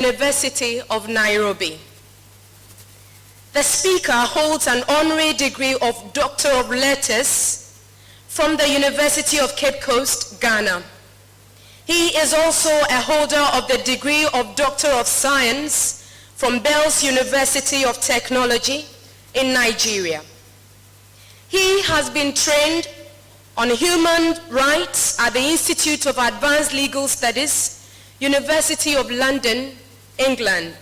University of Nairobi. The speaker holds an honorary degree of Doctor of Letters from the University of Cape Coast, Ghana. He is also a holder of the degree of Doctor of Science from Bells University of Technology in Nigeria. He has been trained on human rights at the Institute of Advanced Legal Studies, University of London, England,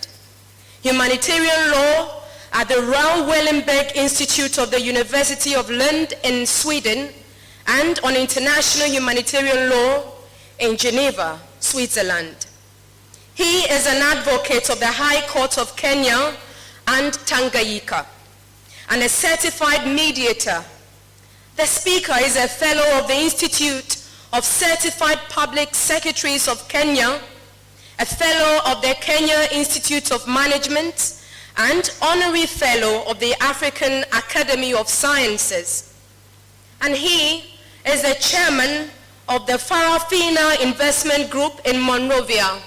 humanitarian law at the Raoul Wallenberg Institute of the University of Lund in Sweden, and on international humanitarian law in Geneva, Switzerland. He is an advocate of the High Court of Kenya and Tanganyika, and a certified mediator. The speaker is a fellow of the Institute of Certified Public Secretaries of Kenya, a fellow of the Kenya Institute of Management, and honorary fellow of the African Academy of Sciences. And he is the chairman of the Farafina Investment Group in Monrovia,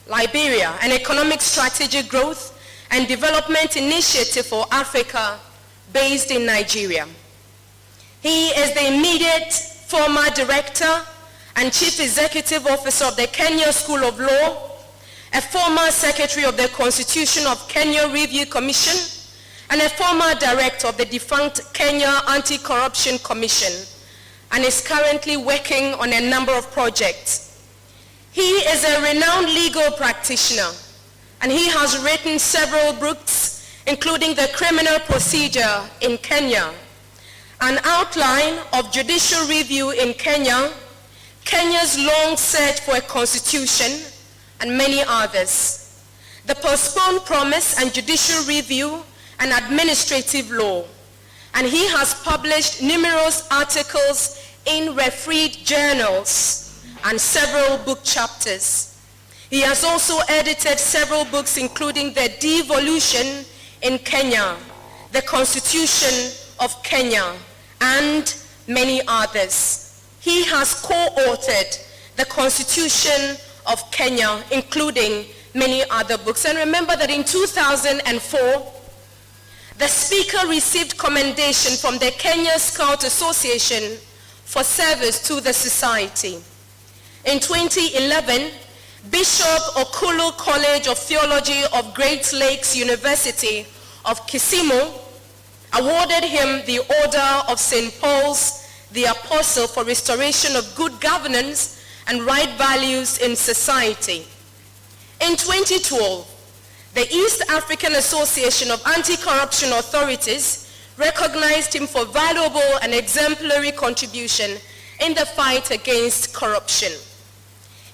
Liberia, an economic strategic growth and development initiative for Africa based in Nigeria. He is the immediate former director and chief executive officer of the Kenya School of Law, a former secretary of the Constitution of Kenya Review Commission, and a former director of the defunct Kenya Anti-Corruption Commission, and is currently working on a number of projects. He is a renowned legal practitioner, and he has written several books, including The Criminal Procedure in Kenya, An Outline of Judicial Review in Kenya, Kenya's Long Search for a Constitution, and many others. The Postponed Promise and Judicial Review and Administrative Law. And he has published numerous articles in refereed journals and several book chapters. He has also edited several books, including The Devolution in Kenya, The Constitution of Kenya, and many others. He has co-authored the Constitution of Kenya, including many other books. And remember that in 2004, the speaker received commendation from the Kenya Scout Association for service to the society. In 2011, Bishop Okulu College of Theology of Great Lakes University of Kisumu awarded him the Order of St. Paul's the Apostle for restoration of good governance and right values in society. In 2012, the East African Association of Anti-Corruption Authorities recognized him for valuable and exemplary contribution in the fight against corruption.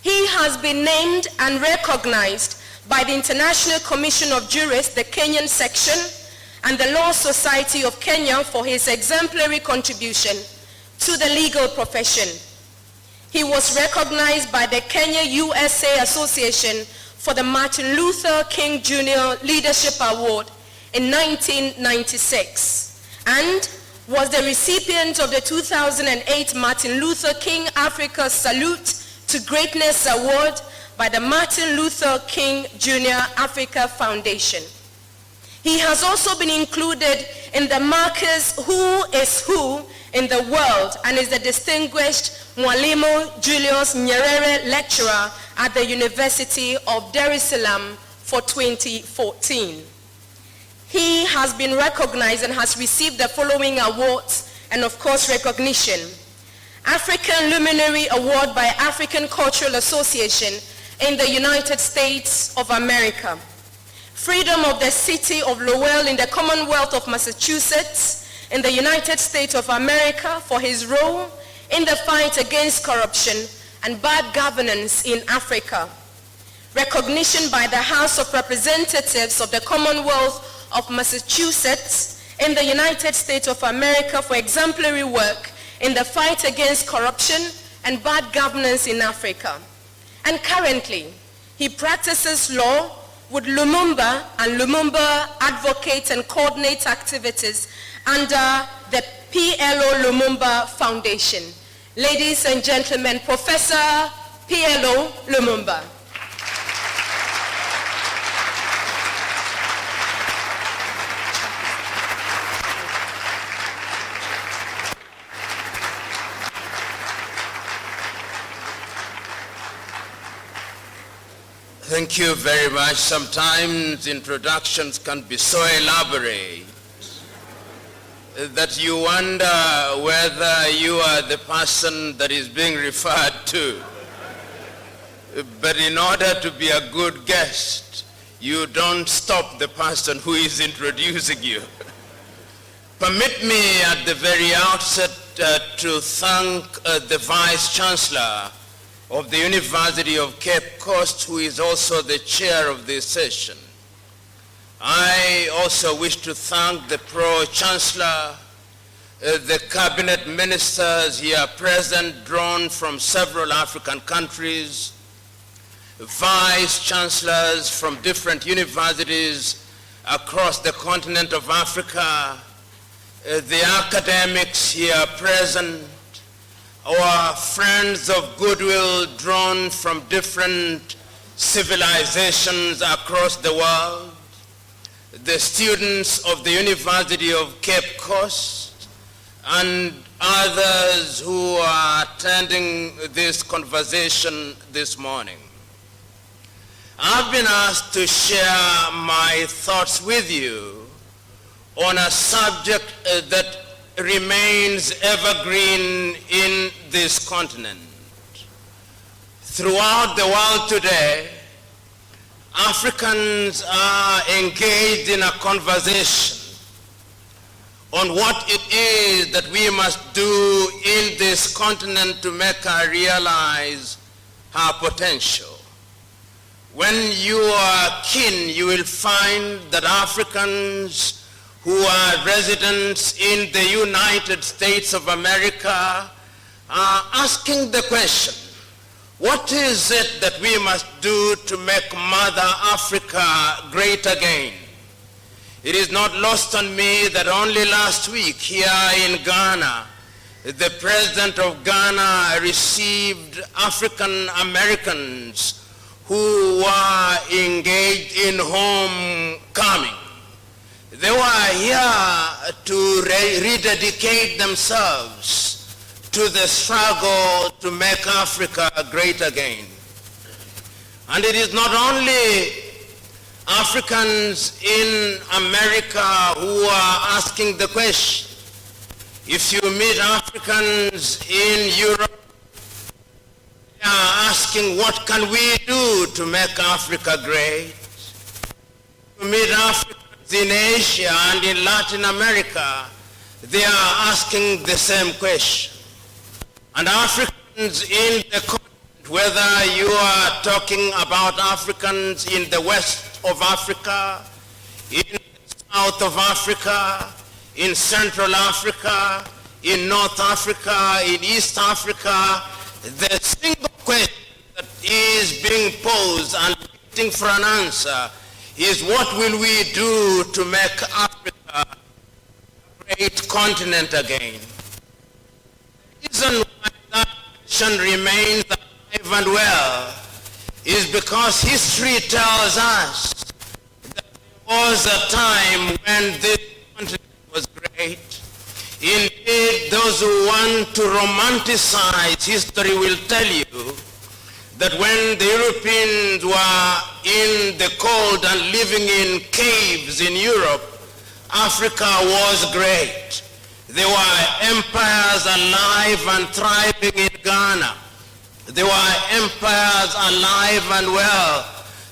He has been named and recognized by the International Commission of Jurists, the Kenyan section, and the Law Society of Kenya for his exemplary contribution to the legal profession. He was recognized by the Kenya USA Association for the Martin Luther King Jr. Leadership Award in 1996, and was the recipient of the 2008 Martin Luther King Africa Salute to Greatness Award by the Martin Luther King Jr. Africa Foundation. He has also been included in the Marcus Who is Who in the World, and is the distinguished Mwalimu Julius Nyerere Lecturer at the University of Dar es Salaam for 2014. He has been recognized and has received the following awards and, of course, recognition. African Luminary Award by African Cultural Association in the United States of America. Freedom of the City of Lowell in the Commonwealth of Massachusetts in the United States of America for his role in the fight against corruption and bad governance in Africa. Recognition by the House of Representatives of the Commonwealth of Massachusetts in the United States of America for exemplary work in the fight against corruption and bad governance in Africa. And currently, he practices law with Lumumba, and Lumumba advocates and coordinates activities under the PLO Lumumba Foundation. Ladies and gentlemen, Professor PLO Lumumba. Thank you very much. Sometimes introductions can be so elaborate that you wonder whether you are the person that is being referred to. But in order to be a good guest, you don't stop the person who is introducing you. Permit me at the very outset to thank the Vice Chancellor of the University of Cape Coast, who is also the chair of this session. I also wish to thank the Pro-Chancellor, the cabinet ministers here present, drawn from several African countries, vice chancellors from different universities across the continent of Africa, the academics here present, our friends of goodwill drawn from different civilizations across the world, the students of the University of Cape Coast, and others who are attending this conversation this morning. I've been asked to share my thoughts with you on a subject that remains evergreen in this continent. Throughout the world today, Africans are engaged in a conversation on what it is that we must do in this continent to make her realize her potential. When you are keen, you will find that Africans who are residents in the United States of America are asking the question, what is it that we must do to make Mother Africa great again? It is not lost on me that only last week here in Ghana, the President of Ghana received African Americans who were engaged in homecoming. They were here to rededicate themselves to the struggle to make Africa great again. And it is not only Africans in America who are asking the question. If you meet Africans in Europe, they are asking, what can we do to make Africa great? You meet Africans in Asia and in Latin America, they are asking the same question. And Africans in the continent, whether you are talking about Africans in the west of Africa, in the south of Africa, in Central Africa, in North Africa, in East Africa, the single question that is being posed and waiting for an answer is, what will we do to make Africa a great continent again? The reason why that question remains alive and well is because history tells us that there was a time when this continent was great. Indeed, those who want to romanticize history will tell you that when the Europeans were in the cold and living in caves in Europe, Africa was great. There were empires alive and thriving in Ghana. There were empires alive and well,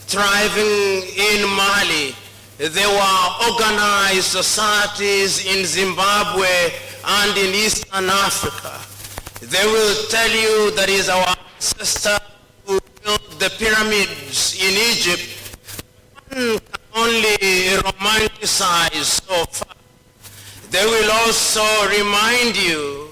thriving in Mali. There were organized societies in Zimbabwe and in Eastern Africa. They will tell you that is our ancestor who built the pyramids in Egypt. One can only romanticize so far. They will also remind you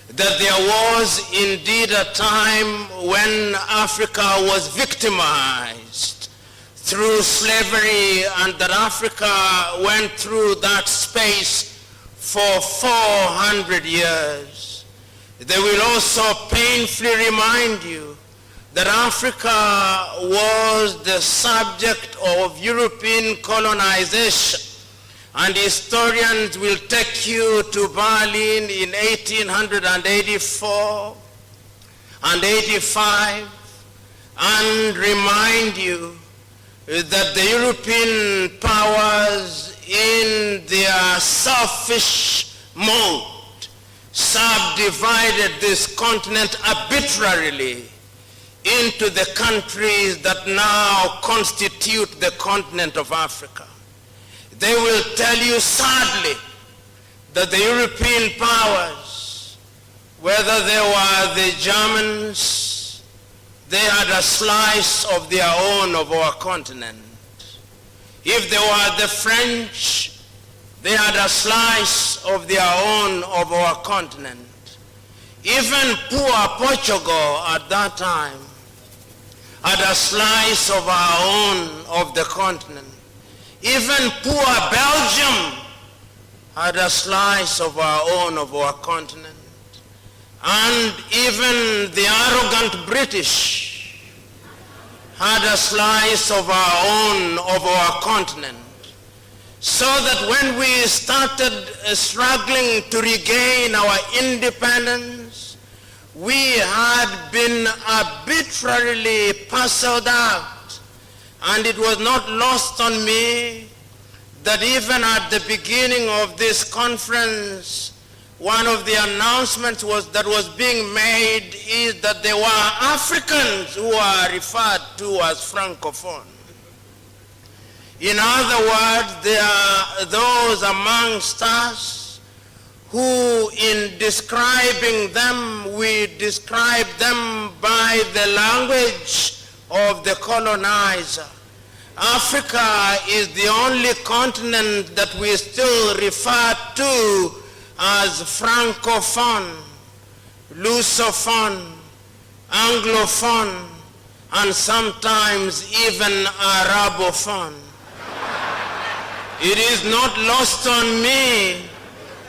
that there was indeed a time when Africa was victimized through slavery, and that Africa went through that space for 400 years. They will also painfully remind you that Africa was the subject of European colonization, and historians will take you to Berlin in 1884 and 85 and remind you that the European powers in their selfish mode subdivided this continent arbitrarily into the countries that now constitute the continent of Africa. They will tell you sadly that the European powers, whether they were the Germans, they had a slice of their own of our continent. If they were the French, they had a slice of their own of our continent. Even poor Portugal at that time had a slice of our own of the continent. Even poor Belgium had a slice of our own of our continent. And even the arrogant British had a slice of our own of our continent. So that when we started struggling to regain our independence, we had been arbitrarily parceled out. And it was not lost on me that even at the beginning of this conference, one of the announcements that was being made is that there were Africans who are referred to as Francophone. In other words, there are those amongst us who, in describing them, we describe them by the language of the colonizer. Africa is the only continent that we still refer to as Francophone, Lusophone, Anglophone, and sometimes even Arabophone. It is not lost on me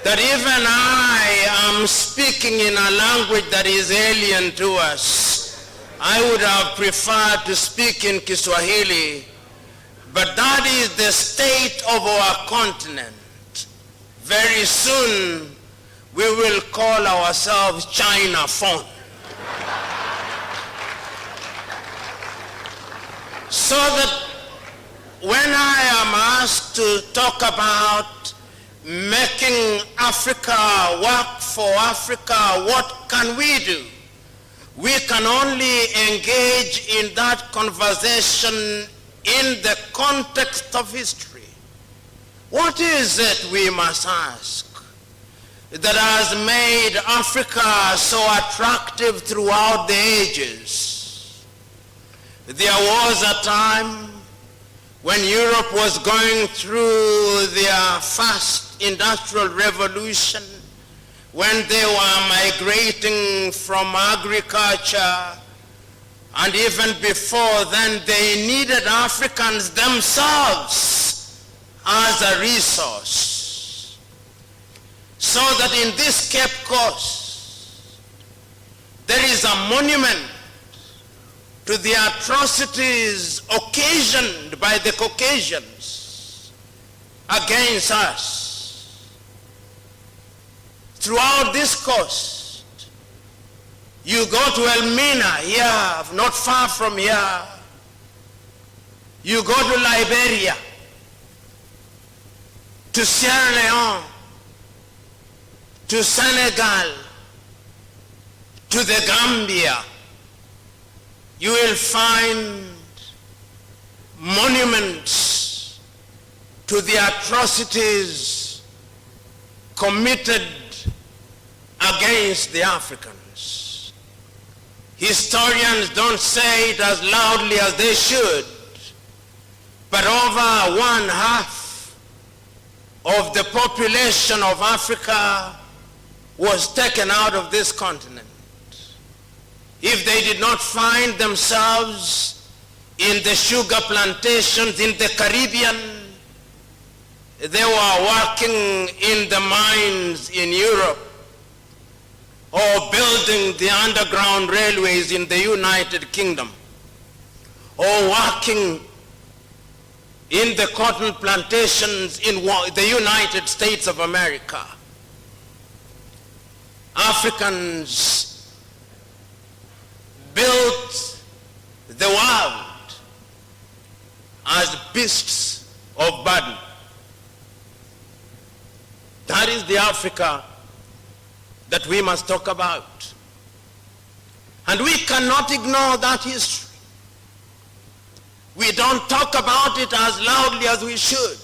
that even I am speaking in a language that is alien to us. I would have preferred to speak in Kiswahili, but that is the state of our continent. Very soon, we will call ourselves Chinaphone. So that when I am asked to talk about making Africa work for Africa, what can we do? We can only engage in that conversation in the context of history. What is it, we must ask, that has made Africa so attractive throughout the ages? There was a time when Europe was going through their first industrial revolution, when they were migrating from agriculture, and even before then they needed Africans themselves as a resource. So that in this Cape Coast, there is a monument to the atrocities occasioned by the Caucasians against us. Throughout this coast, you go to Elmina here, not far from here. You go to Liberia, to Sierra Leone, to Senegal, to the Gambia. You will find monuments to the atrocities committed against the Africans. Historians don't say it as loudly as they should, but over 1/2 of the population of Africa was taken out of this continent. If they did not find themselves in the sugar plantations in the Caribbean, they were working in the mines in Europe or building the underground railways in the United Kingdom or working in the cotton plantations in the United States of America. Africans built the world, as beasts of burden. That is the Africa that we must talk about. And we cannot ignore that history. We don't talk about it as loudly as we should.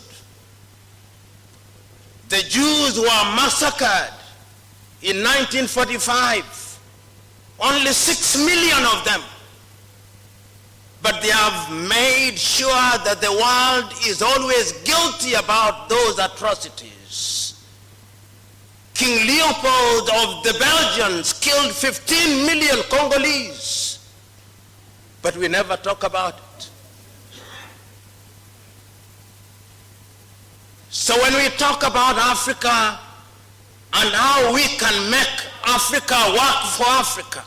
The Jews were massacred in 1945. Only 6 million of them. But they have made sure that the world is always guilty about those atrocities. King Leopold of the Belgians killed 15 million Congolese. But we never talk about it. So when we talk about Africa and how we can make Africa work for Africa,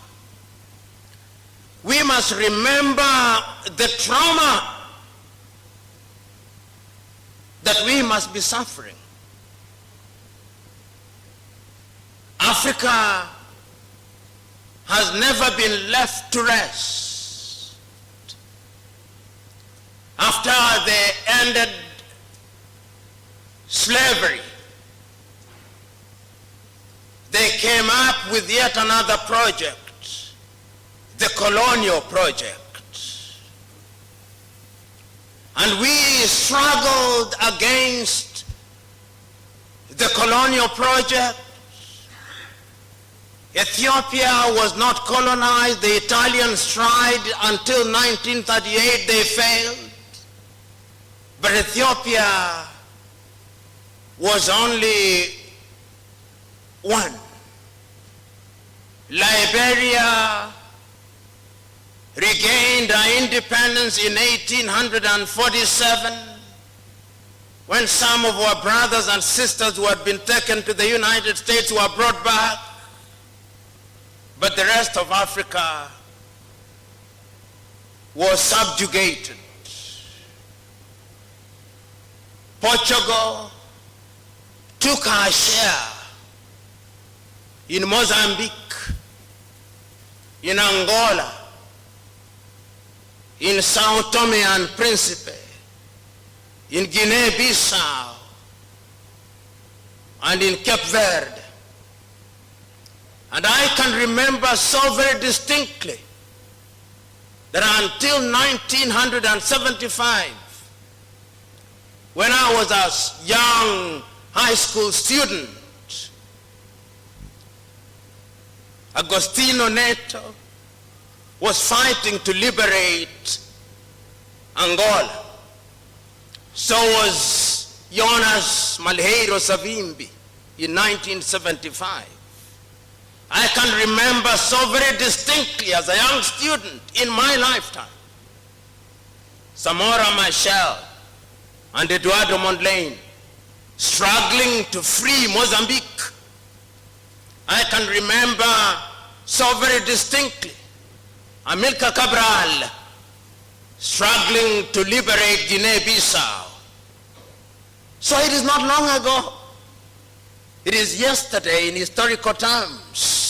we must remember the trauma that we must be suffering. Africa has never been left to rest. After they ended slavery, they came up with yet another project, the colonial project. And we struggled against the colonial project. Ethiopia was not colonized. The Italians tried until 1938, they failed. But Ethiopia was only one. Liberia regained her independence in 1847 when some of our brothers and sisters who had been taken to the United States were brought back. But the rest of Africa was subjugated. Portugal took her share in Mozambique, in Angola, in Sao Tome and Principe, in Guinea-Bissau, and in Cape Verde. And I can remember so very distinctly that until 1975, when I was a young high school student, Agostino Neto was fighting to liberate Angola. So was Jonas Malheiro Savimbi in 1975. I can remember so very distinctly as a young student in my lifetime, Samora Machel and Eduardo Mondlane struggling to free Mozambique. I can remember so very distinctly Amilcar Cabral struggling to liberate Guinea-Bissau. So it is not long ago. It is yesterday in historical terms.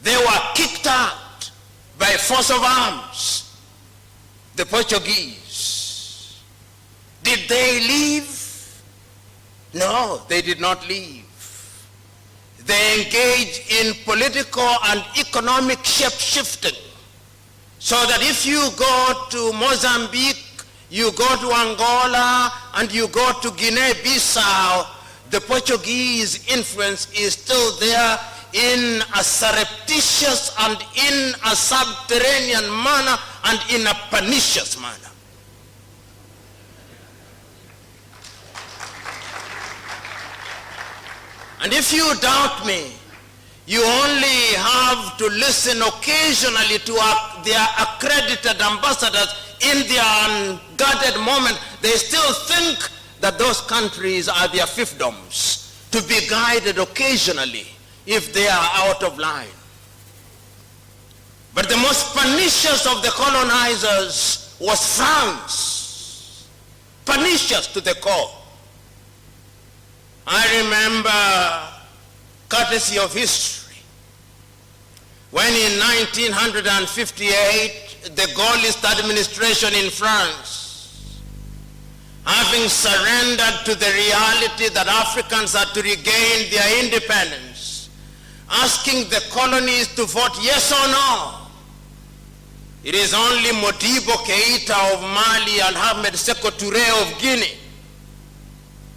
They were kicked out by force of arms, the Portuguese. Did they leave? No, they did not leave. They engaged in political and economic shape-shifting, so that if you go to Mozambique, you go to Angola, and you go to Guinea-Bissau, the Portuguese influence is still there in a surreptitious and in a subterranean manner and in a pernicious manner. And if you doubt me, you only have to listen occasionally to their accredited ambassadors in their unguarded moment. They still think that those countries are their fiefdoms, to be guided occasionally if they are out of line. But the most pernicious of the colonizers was France, pernicious to the core. I remember, courtesy of history, when in 1958 the Gaullist administration in France having surrendered to the reality that Africans are to regain their independence, asking the colonies to vote yes or no. It is only Modibo Keita of Mali and Ahmed Sékou Touré of Guinea,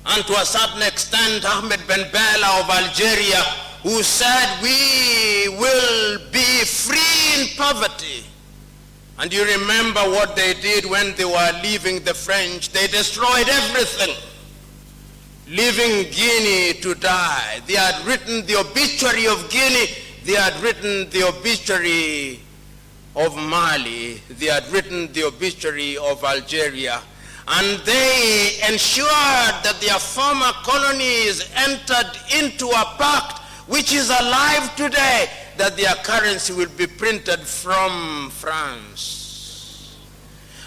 and to a certain extent Ahmed Ben Bella of Algeria, who said we will be free in poverty. And you remember what they did when they were leaving the French. They destroyed everything, leaving Guinea to die. They had written the obituary of Guinea. They had written the obituary of Mali. They had written the obituary of Algeria. And they ensured that their former colonies entered into a pact which is alive today, that their currency will be printed from France,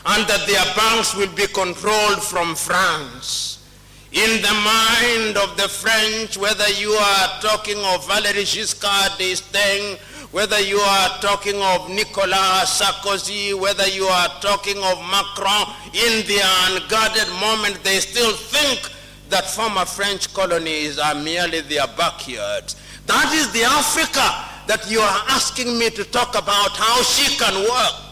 and that their banks will be controlled from France. In the mind of the French, whether you are talking of Valéry Giscard d'Estaing, whether you are talking of Nicolas Sarkozy, whether you are talking of Macron, in their unguarded moment, they still think that former French colonies are merely their backyards. That is the Africa that you are asking me to talk about how she can work.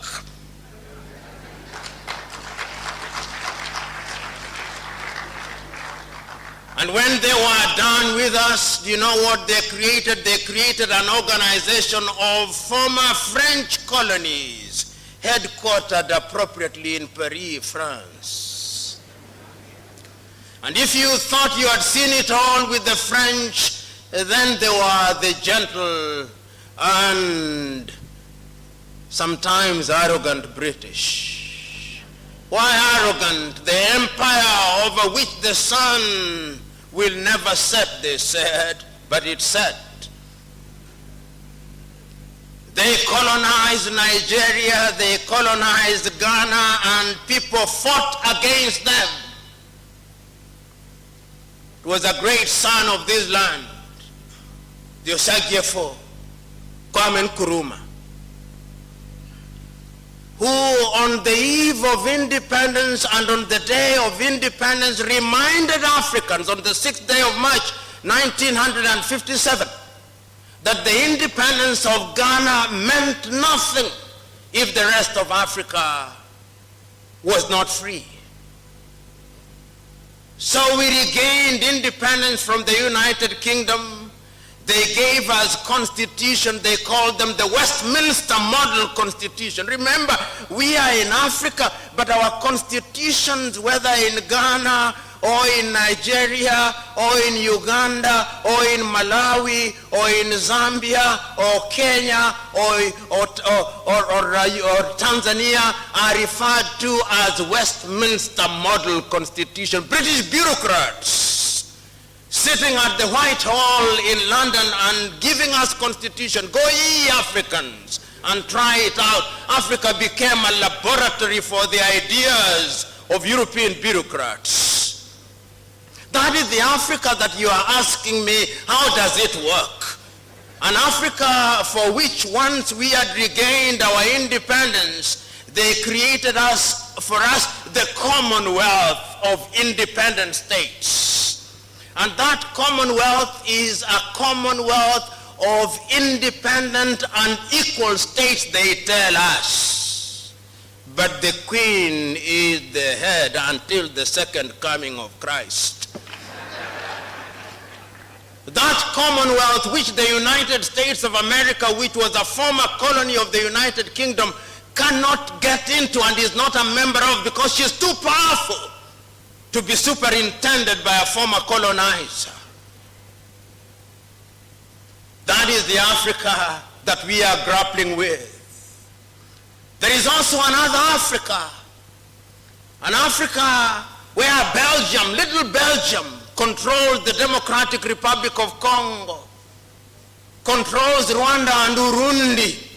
And when they were done with us, you know what they created? They created an organization of former French colonies, headquartered appropriately in Paris, France. And if you thought you had seen it all with the French, then they were the gentle and sometimes arrogant British. Why arrogant? The empire over which the sun will never set, they said, but it set. They colonized Nigeria, they colonized Ghana, and people fought against them. It was a great son of this land, the Osagyefo, Kwame Nkrumah, who on the eve of independence and on the day of independence reminded Africans on the 6th day of March 1957 that the independence of Ghana meant nothing if the rest of Africa was not free. So we regained independence from the United Kingdom. They gave us constitution. They called them the Westminster Model Constitution. Remember, we are in Africa, but our constitutions, whether in Ghana or in Nigeria or in Uganda or in Malawi or in Zambia or Kenya or Tanzania, are referred to as Westminster Model Constitution. British bureaucrats sitting at the White Hall in London and giving us constitution. Go ye Africans and try it out. Africa became a laboratory for the ideas of European bureaucrats. That is the Africa that you are asking me, how does it work? An Africa for which once we had regained our independence, they created for us the Commonwealth of Independent States. And that Commonwealth is a Commonwealth of independent and equal states, they tell us. But the Queen is the head until the second coming of Christ. That Commonwealth which the United States of America, which was a former colony of the United Kingdom, cannot get into and is not a member of because she's too powerful to be superintended by a former colonizer. That is the Africa that we are grappling with. There is also another Africa, an Africa where Belgium, little Belgium, controls the Democratic Republic of Congo, controls Rwanda and Burundi.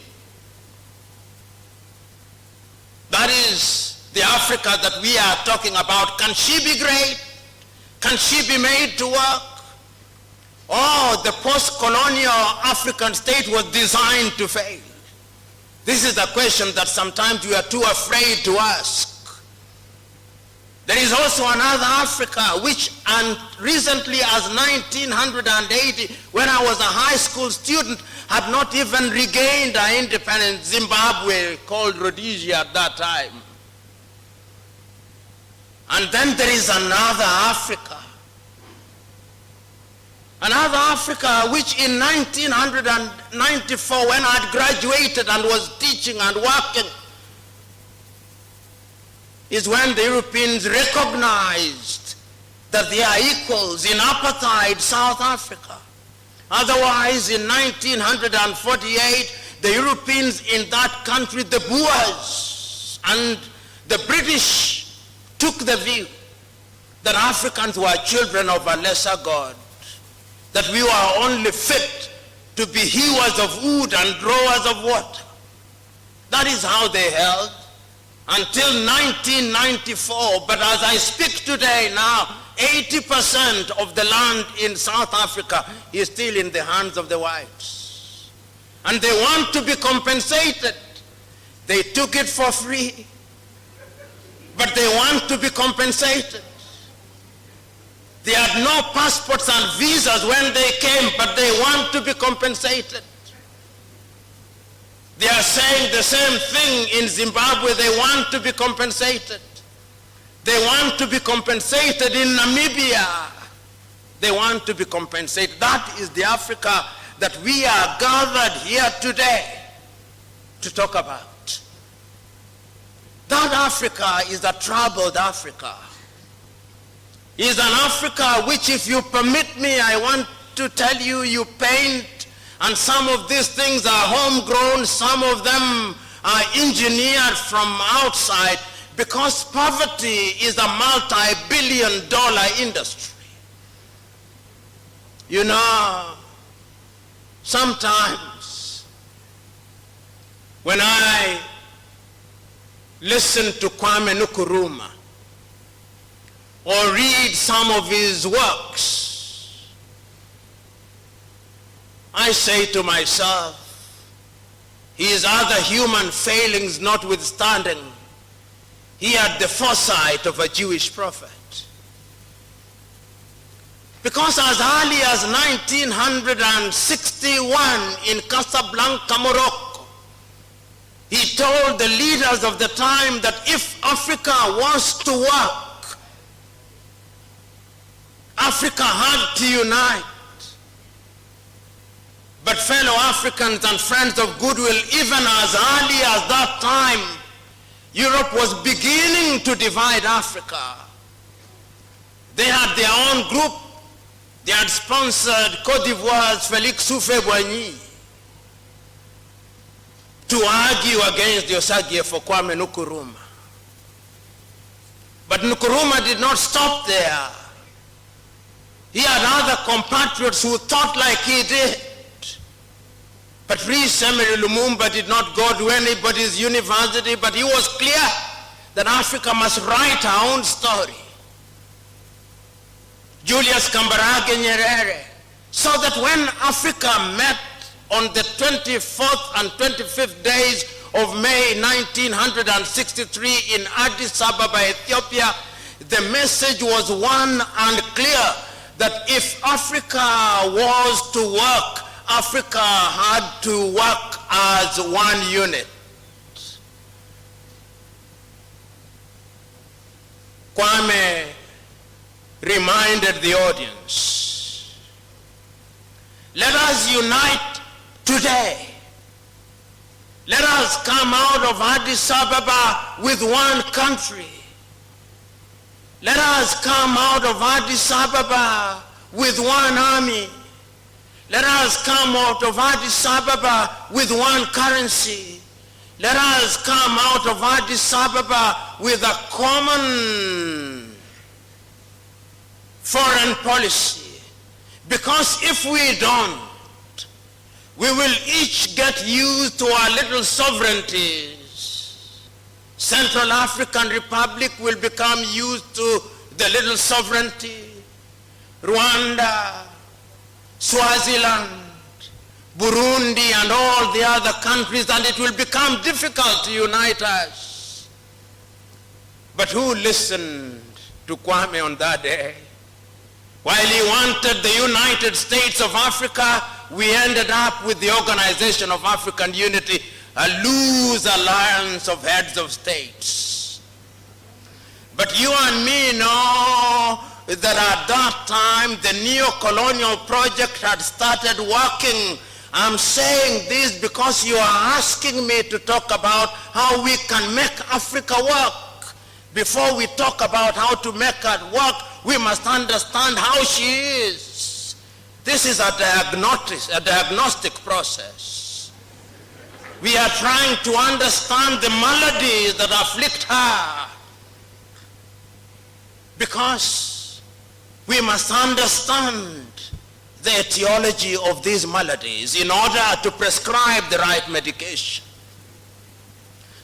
That is the Africa that we are talking about. Can she be great? Can she be made to work? Oh, the post-colonial African state was designed to fail. This is the question that sometimes we are too afraid to ask. There is is also another Africa which recently as 1980, when I was a high school student, had not even regained our independence. Zimbabwe, called Rhodesia at that time. And then there is another Africa. Another Africa which in 1994, when I had graduated and was teaching and working, is when the Europeans recognized that they are equals in apartheid South Africa. Otherwise, in 1948, the Europeans in that country, the Boers and the British, took the view that Africans were children of a lesser God, that we were only fit to be hewers of wood and drawers of water. That is how they held until 1994. But as I speak today now, 80% of the land in South Africa is still in the hands of the whites. And they want to be compensated. They took it for free, but they want to be compensated. They had no passports and visas when they came, but they want to be compensated. They are saying the same thing in Zimbabwe. They want to be compensated. They want to be compensated in Namibia. They want to be compensated. That is the Africa that we are gathered here today to talk about. That Africa is a troubled Africa. Is an Africa which, if you permit me, I want to tell you, you paint, and some of these things are homegrown, some of them are engineered from outside, because poverty is a multi-billion-dollar industry. You know, sometimes when I listen to Kwame Nkrumah or read some of his works, I say to myself, his other human failings notwithstanding, he had the foresight of a Jewish prophet. Because as early as 1961 in Casablanca, Morocco, he told the leaders of the time that if Africa was to work, Africa had to unite. But fellow Africans and friends of goodwill, even as early as that time, Europe was beginning to divide Africa. They had their own group. They had sponsored Côte d'Ivoire's Félix Houphouët-Boigny to argue against the Osagie for Kwame Nkrumah. But Nkrumah did not stop there. He had other compatriots who thought like he did. Patrice Emery Lumumba did not go to anybody's university, but he was clear that Africa must write her own story. Julius Kambarage Nyerere, so that when Africa met on the 24th and 25th days of May 1963 in Addis Ababa, Ethiopia, the message was one and clear that if Africa was to work, Africa had to work as one unit. Kwame reminded the audience, let us unite today. Let us come out of Addis Ababa with one country. Let us come out of Addis Ababa with one army. Let us come out of Addis Ababa with one currency. Let us come out of Addis Ababa with a common foreign policy. Because if we don't, we will each get used to our little sovereignties. Central African Republic will become used to the little sovereignty. Rwanda, Swaziland, Burundi, and all the other countries, and it will become difficult to unite us. But who listened to Kwame on that day. While he wanted the United States of Africa, we ended up with the Organization of African Unity, a loose alliance of heads of states. But you and me know that at that time the neo-colonial project had started working. I'm saying this because you are asking me to talk about how we can make Africa work. Before we talk about how to make it work, we must understand how she is. This is a diagnostic process. We are trying to understand the maladies that afflict her, because we must understand the etiology of these maladies in order to prescribe the right medication.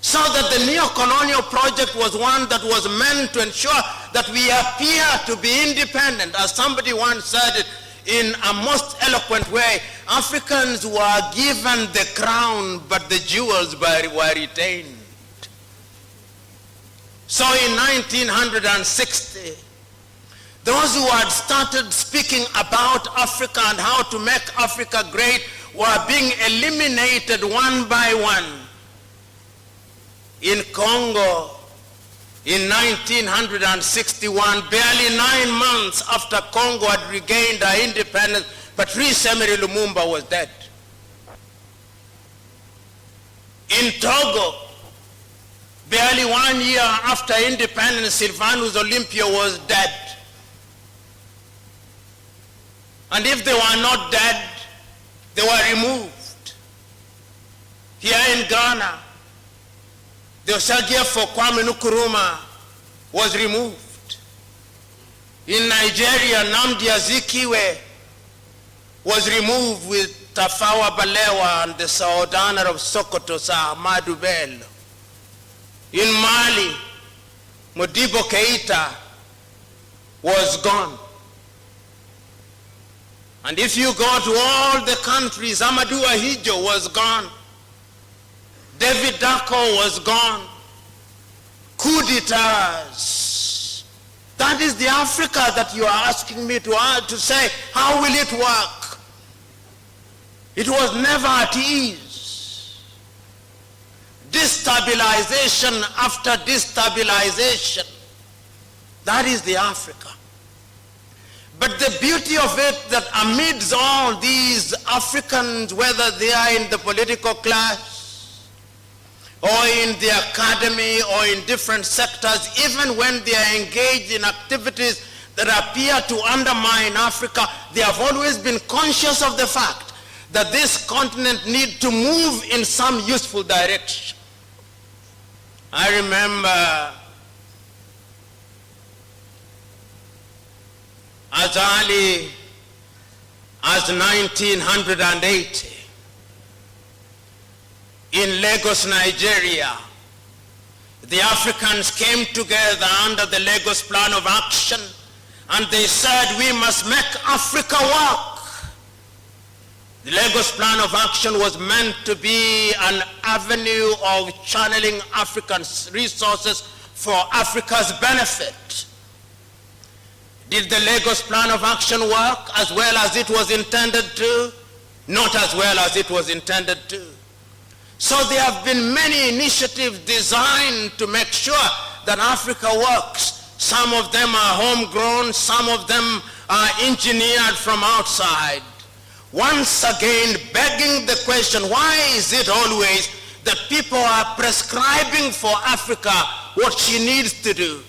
So that the neo-colonial project was one that was meant to ensure that we appear to be independent. As somebody once said it in a most eloquent way, Africans were given the crown, but the jewels were retained. So in 1960, those who had started speaking about Africa and how to make Africa great were being eliminated one by one. In Congo, in 1961, barely 9 months after Congo had regained her independence, Patrice Emery Lumumba was dead. In Togo, barely 1 year after independence, Sylvanus Olympia was dead. And if they were not dead, they were removed. Here in Ghana, the Osagia for Kwame Nkrumah was removed. In Nigeria, Nnamdi Azikiwe was removed with Tafawa Balewa and the Sultan of Sokoto, Sir Ahmadu Bello. In Mali, Modibo Keita was gone. And if you go to all the countries, Amadou Ahidjo was gone. David Dacko was gone. Coup d'etats. That is the Africa that you are asking me to say, how will it work? It was never at ease. Destabilization after destabilization. That is the Africa. But the beauty of it, that amidst all these Africans, whether they are in the political class, or in the academy, or in different sectors, even when they are engaged in activities that appear to undermine Africa, they have always been conscious of the fact that this continent needs to move in some useful direction. I remember as early as 1980, in Lagos, Nigeria, the Africans came together under the Lagos Plan of Action, and they said, we must make Africa work. The Lagos Plan of Action was meant to be an avenue of channeling African resources for Africa's benefit. Did the Lagos Plan of Action work as well as it was intended to? Not as well as it was intended to. So there have been many initiatives designed to make sure that Africa works. Some of them are homegrown, some of them are engineered from outside. Once again, begging the question, why is it always that people are prescribing for Africa what she needs to do?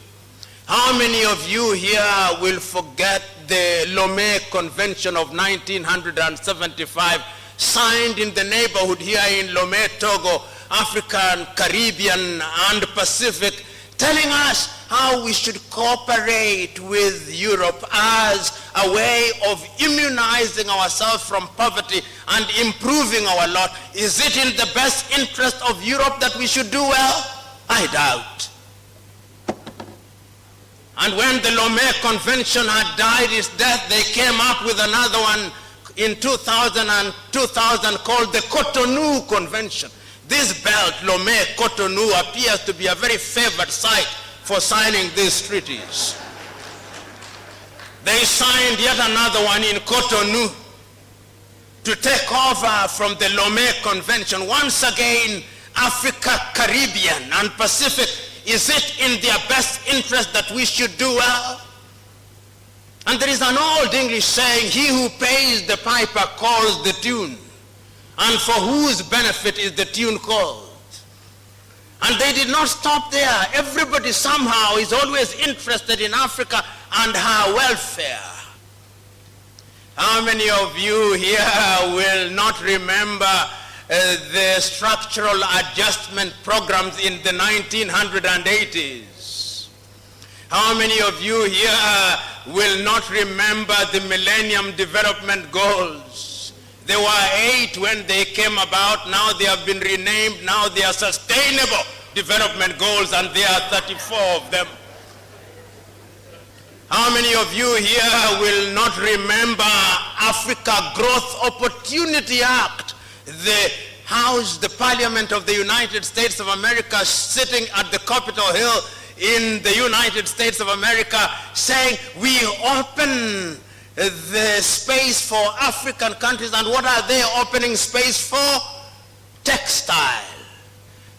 How many of you here will forget the Lomé Convention of 1975, signed in the neighborhood here in Lomé, Togo, African, Caribbean, and Pacific, telling us how we should cooperate with Europe as a way of immunizing ourselves from poverty and improving our lot. Is it in the best interest of Europe that we should do well? I doubt. And when the Lomé Convention had died its death, they came up with another one in 2000 called the Cotonou Convention. This belt, Lomé, Cotonou, appears to be a very favored site for signing these treaties. They signed yet another one in Cotonou to take over from the Lomé Convention. Once again, Africa, Caribbean, and Pacific, is it in their best interest that we should do well? And there is an old English saying, he who pays the piper calls the tune. And for whose benefit is the tune called? And they did not stop there. Everybody somehow is always interested in Africa and her welfare. How many of you here will not remember the structural adjustment programs in the 1980s? How many of you here will not remember the Millennium Development Goals? There were 8 when they came about. Now they have been renamed. Now they are Sustainable Development Goals, and there are 34 of them. How many of you here will not remember Africa Growth Opportunity Act? The House, the Parliament of the United States of America, sitting at the Capitol Hill in the United States of America, saying we open the space for African countries. And what are they opening space for? Textile.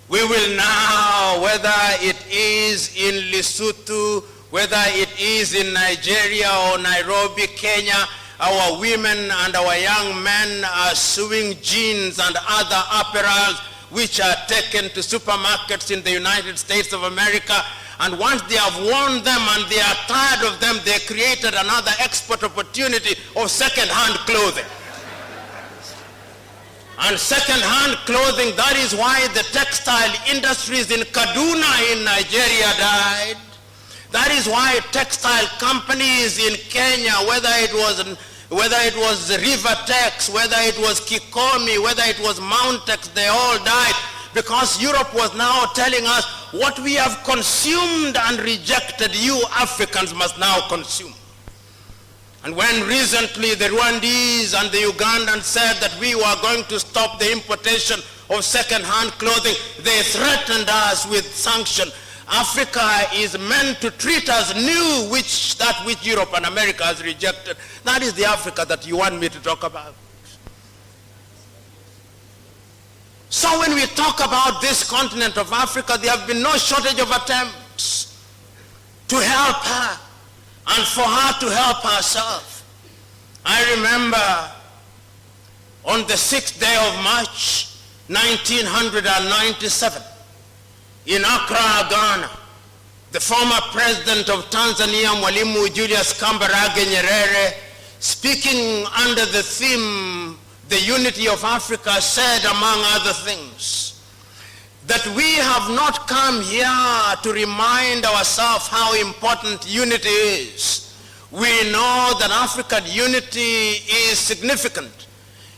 We will now, whether it is in Lesotho, whether it is in Nigeria or Nairobi, Kenya, our women and our young men are sewing jeans and other apparels which are taken to supermarkets in the United States of America. And once they have worn them and they are tired of them, they created another export opportunity of second-hand clothing. And second-hand clothing, that is why the textile industries in Kaduna in Nigeria died. That is why textile companies in Kenya, whether it was Rivertex, whether it was Kikomi, whether it was Mountex, they all died, because Europe was now telling us what we have consumed and rejected, you Africans must now consume. And when recently the Rwandese and the Ugandans said that we were going to stop the importation of second-hand clothing, they threatened us with sanction. Africa is meant to treat us new, that which Europe and America has rejected. That is the Africa that you want me to talk about. So when we talk about this continent of Africa, there have been no shortage of attempts to help her and for her to help herself. I remember on the 6th day of March, 1997, in Accra, Ghana, the former president of Tanzania, Mwalimu Julius Kambarage Nyerere, speaking under the theme, the unity of Africa, said, among other things, that we have not come here to remind ourselves how important unity is. We know that African unity is significant.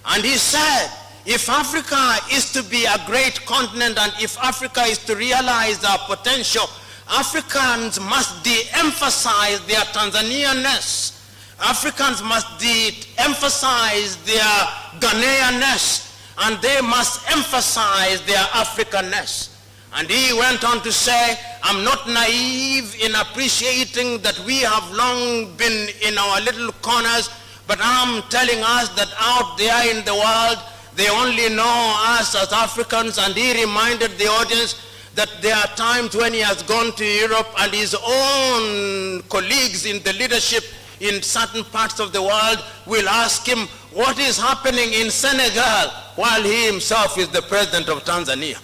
And he said, if Africa is to be a great continent and if Africa is to realize our potential, Africans must de-emphasize their Tanzanian-ness. Africans must de-emphasize their Ghanaian-ness, and they must emphasize their African-ness. And he went on to say, I'm not naive in appreciating that we have long been in our little corners, but I'm telling us that out there in the world, they only know us as Africans. And he reminded the audience that there are times when he has gone to Europe and his own colleagues in the leadership in certain parts of the world will ask him what is happening in Senegal while he himself is the president of Tanzania.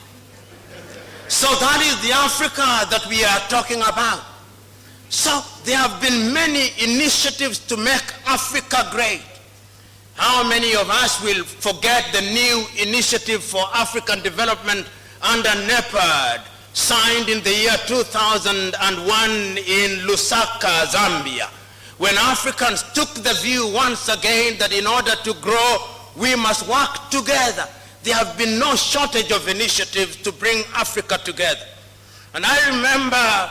So that is the Africa that we are talking about. So there have been many initiatives to make Africa great. How many of us will forget the new initiative for African development under NEPAD, signed in the year 2001 in Lusaka, Zambia, when Africans took the view once again that in order to grow, we must work together. There have been no shortage of initiatives to bring Africa together. And I remember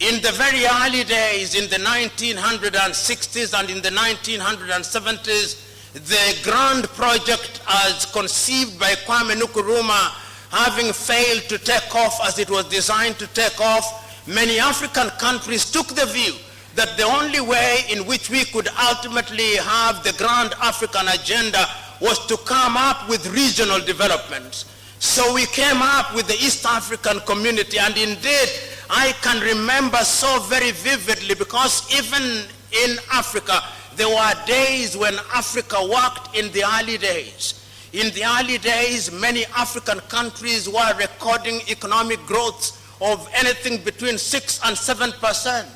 in the very early days, in the 1960s and in the 1970s, the grand project as conceived by Kwame Nkrumah, having failed to take off as it was designed to take off, many African countries took the view that the only way in which we could ultimately have the grand African agenda was to come up with regional developments. So we came up with the East African Community, and indeed I can remember so very vividly, because even in Africa there were days when Africa worked in the early days. In the early days, many African countries were recording economic growth of anything between 6 and 7%.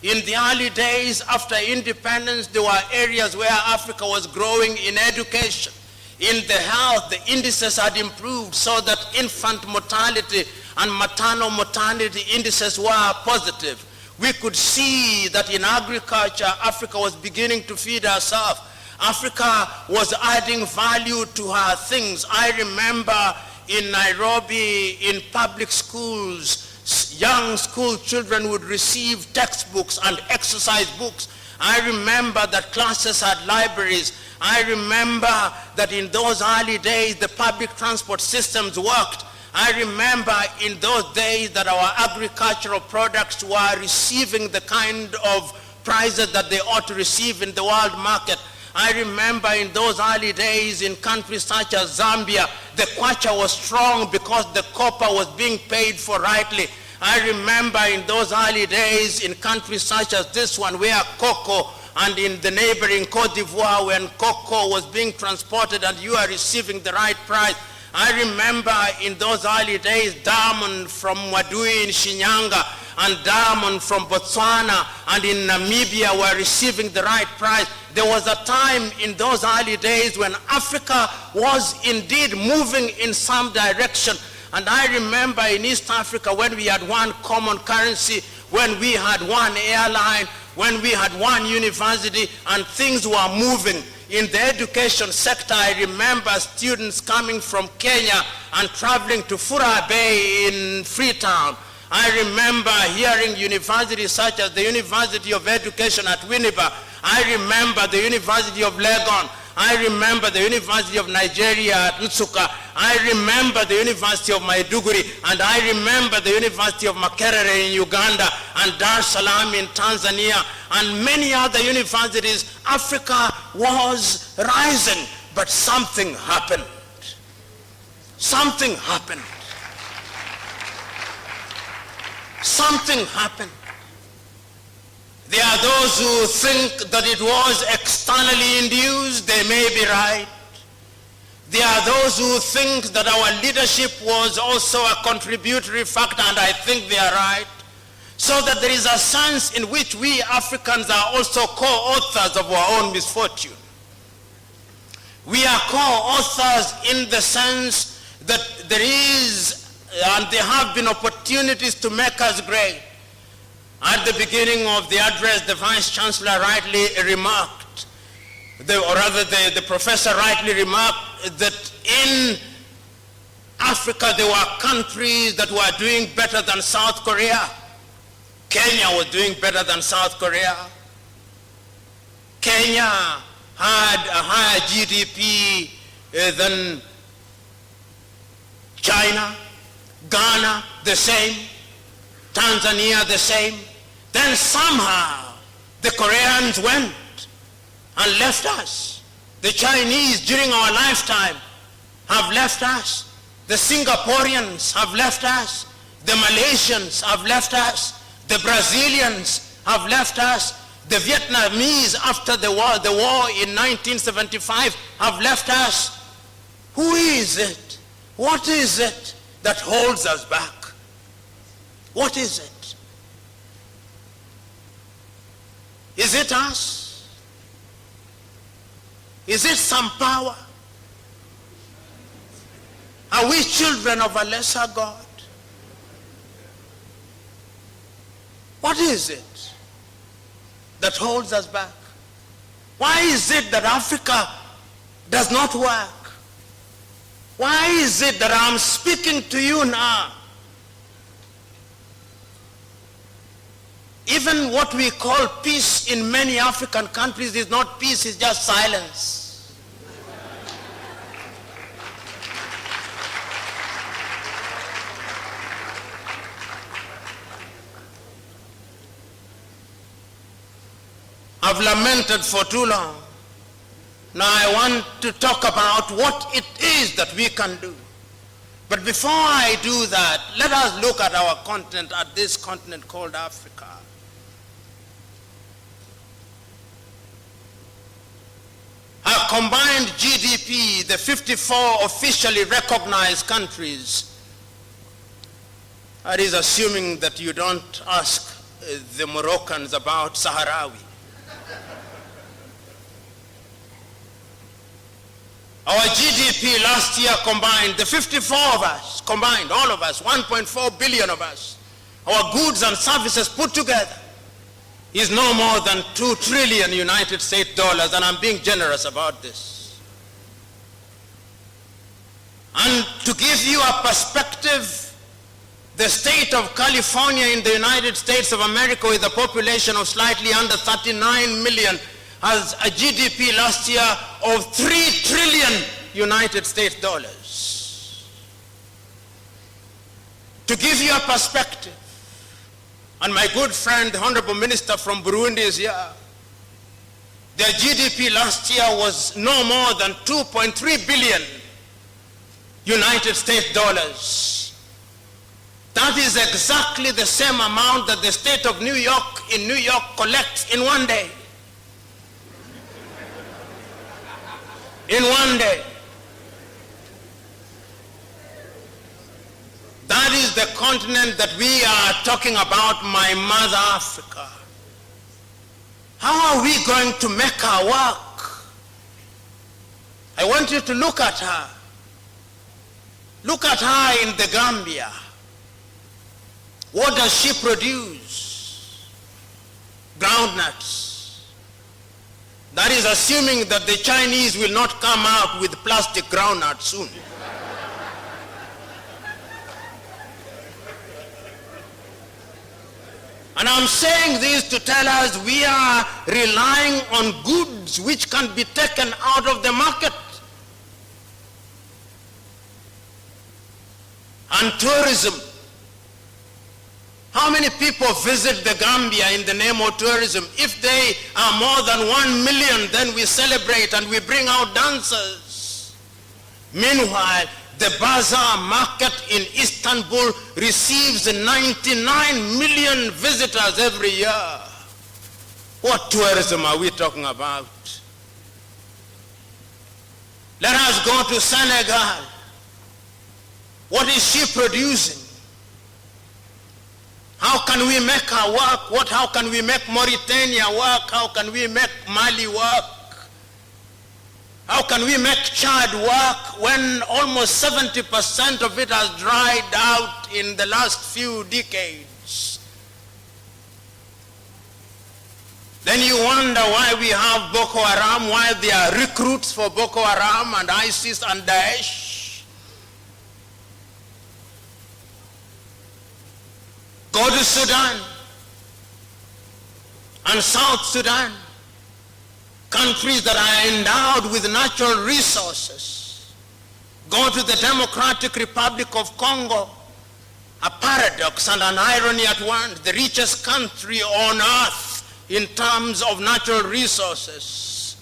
In the early days after independence, there were areas where Africa was growing in education. In the health, the indices had improved so that infant mortality and maternal mortality indices were positive. We could see that in agriculture, Africa was beginning to feed herself. Africa was adding value to her things. I remember in Nairobi, in public schools, young school children would receive textbooks and exercise books. I remember that classes had libraries. I remember that in those early days, the public transport systems worked. I remember in those days that our agricultural products were receiving the kind of prices that they ought to receive in the world market. I remember in those early days in countries such as Zambia, the kwacha was strong because the copper was being paid for rightly. I remember in those early days in countries such as this one where cocoa, and in the neighboring Cote d'Ivoire when cocoa was being transported and you are receiving the right price. I remember in those early days diamond from Wadui in Shinyanga and diamond from Botswana and in Namibia were receiving the right price. There was a time in those early days when Africa was indeed moving in some direction. And I remember in East Africa when we had one common currency, when we had one airline, when we had one university, and things were moving. In the education sector, I remember students coming from Kenya and traveling to Fura Bay in Freetown. I remember hearing universities such as the University of Education at Winneba. I remember the University of Legon. I remember the University of Nigeria at Nsukka. I remember the University of Maiduguri, and I remember the University of Makerere in Uganda, and Dar es Salaam in Tanzania, and many other universities. Africa was rising, but something happened. Something happened. Something happened. There are those who think that it was externally induced. They may be right. There are those who think that our leadership was also a contributory factor, and I think they are right. So that there is a sense in which we Africans are also co-authors of our own misfortune. We are co-authors in the sense that there is, and there have been opportunities to make us great. At the beginning of the address, the Vice Chancellor rightly remarked, the professor rightly remarked that in Africa there were countries that were doing better than South Korea. Kenya was doing better than South Korea. Kenya had a higher GDP than China. Ghana, the same. Tanzania, the same. Then somehow the Koreans went and left us. The Chinese during our lifetime have left us. The Singaporeans have left us. The Malaysians have left us. The Brazilians have left us. The Vietnamese after the war in 1975 have left us. Who is it? What is it that holds us back? What is it? Is it us? Is it some power? Are we children of a lesser God? What is it that holds us back? Why is it that Africa does not work? Why is it that I'm speaking to you now? Even what we call peace in many African countries is not peace, it's just silence. I've lamented for too long. Now I want to talk about what it is that we can do. But before I do that, let us look at our continent, at this continent called Africa. Our combined GDP, the 54 officially recognized countries, that is assuming that you don't ask the Moroccans about Sahrawi. Our GDP last year combined, the 54 of us, combined, all of us, 1.4 billion of us, our goods and services put together is no more than 2 trillion United States dollars, and I'm being generous about this. And to give you a perspective, the state of California in the United States of America, with a population of slightly under 39 million, has a GDP last year of 3 trillion United States dollars. To give you a perspective, and my good friend, the Honorable Minister from Burundi is here, their GDP last year was no more than 2.3 billion United States dollars. That is exactly the same amount that the state of New York in New York collects in one day. In one day. That is the continent that we are talking about, my mother Africa. How are we going to make her work? I want you to look at her. Look at her in the Gambia. What does she produce? Groundnuts. That is assuming that the Chinese will not come out with plastic groundnuts soon. And I'm saying this to tell us we are relying on goods which can be taken out of the market. And tourism. How many people visit the Gambia in the name of tourism? If they are more than 1 million, then we celebrate and we bring out dancers. Meanwhile, the bazaar market in Istanbul receives 99 million visitors every year. What tourism are we talking about? Let us go to Senegal. What is she producing? How can we make her work? How can we make Mauritania work? How can we make Mali work? How can we make Chad work when almost 70% of it has dried out in the last few decades? Then you wonder why we have Boko Haram, why there are recruits for Boko Haram and ISIS and Daesh. Go to Sudan and South Sudan, countries that are endowed with natural resources. Go to the Democratic Republic of Congo, a paradox and an irony at once, the richest country on earth in terms of natural resources.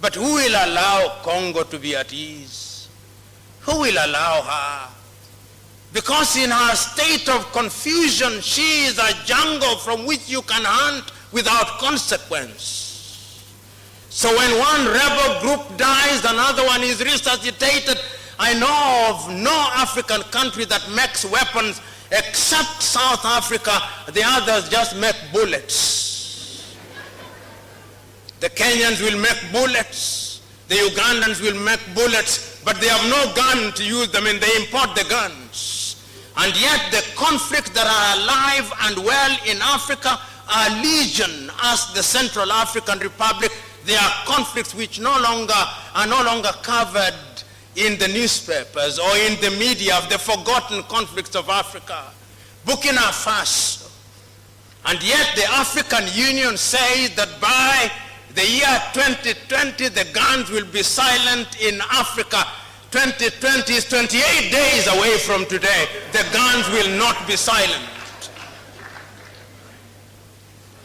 But who will allow Congo to be at ease? Who will allow her? Because in her state of confusion, she is a jungle from which you can hunt without consequence. So when one rebel group dies, another one is resuscitated. I know of no African country that makes weapons except South Africa. The others just make bullets. The Kenyans will make bullets. The Ugandans will make bullets, but they have no gun to use them, and they import the guns. And yet the conflicts that are alive and well in Africa are legion. Ask the Central African Republic. They are conflicts which are no longer covered in the newspapers or in the media of the forgotten conflicts of Africa. Burkina Faso. And yet the African Union says that by the year 2020, the guns will be silent in Africa. 2020 is 28 days away from today. The guns will not be silent.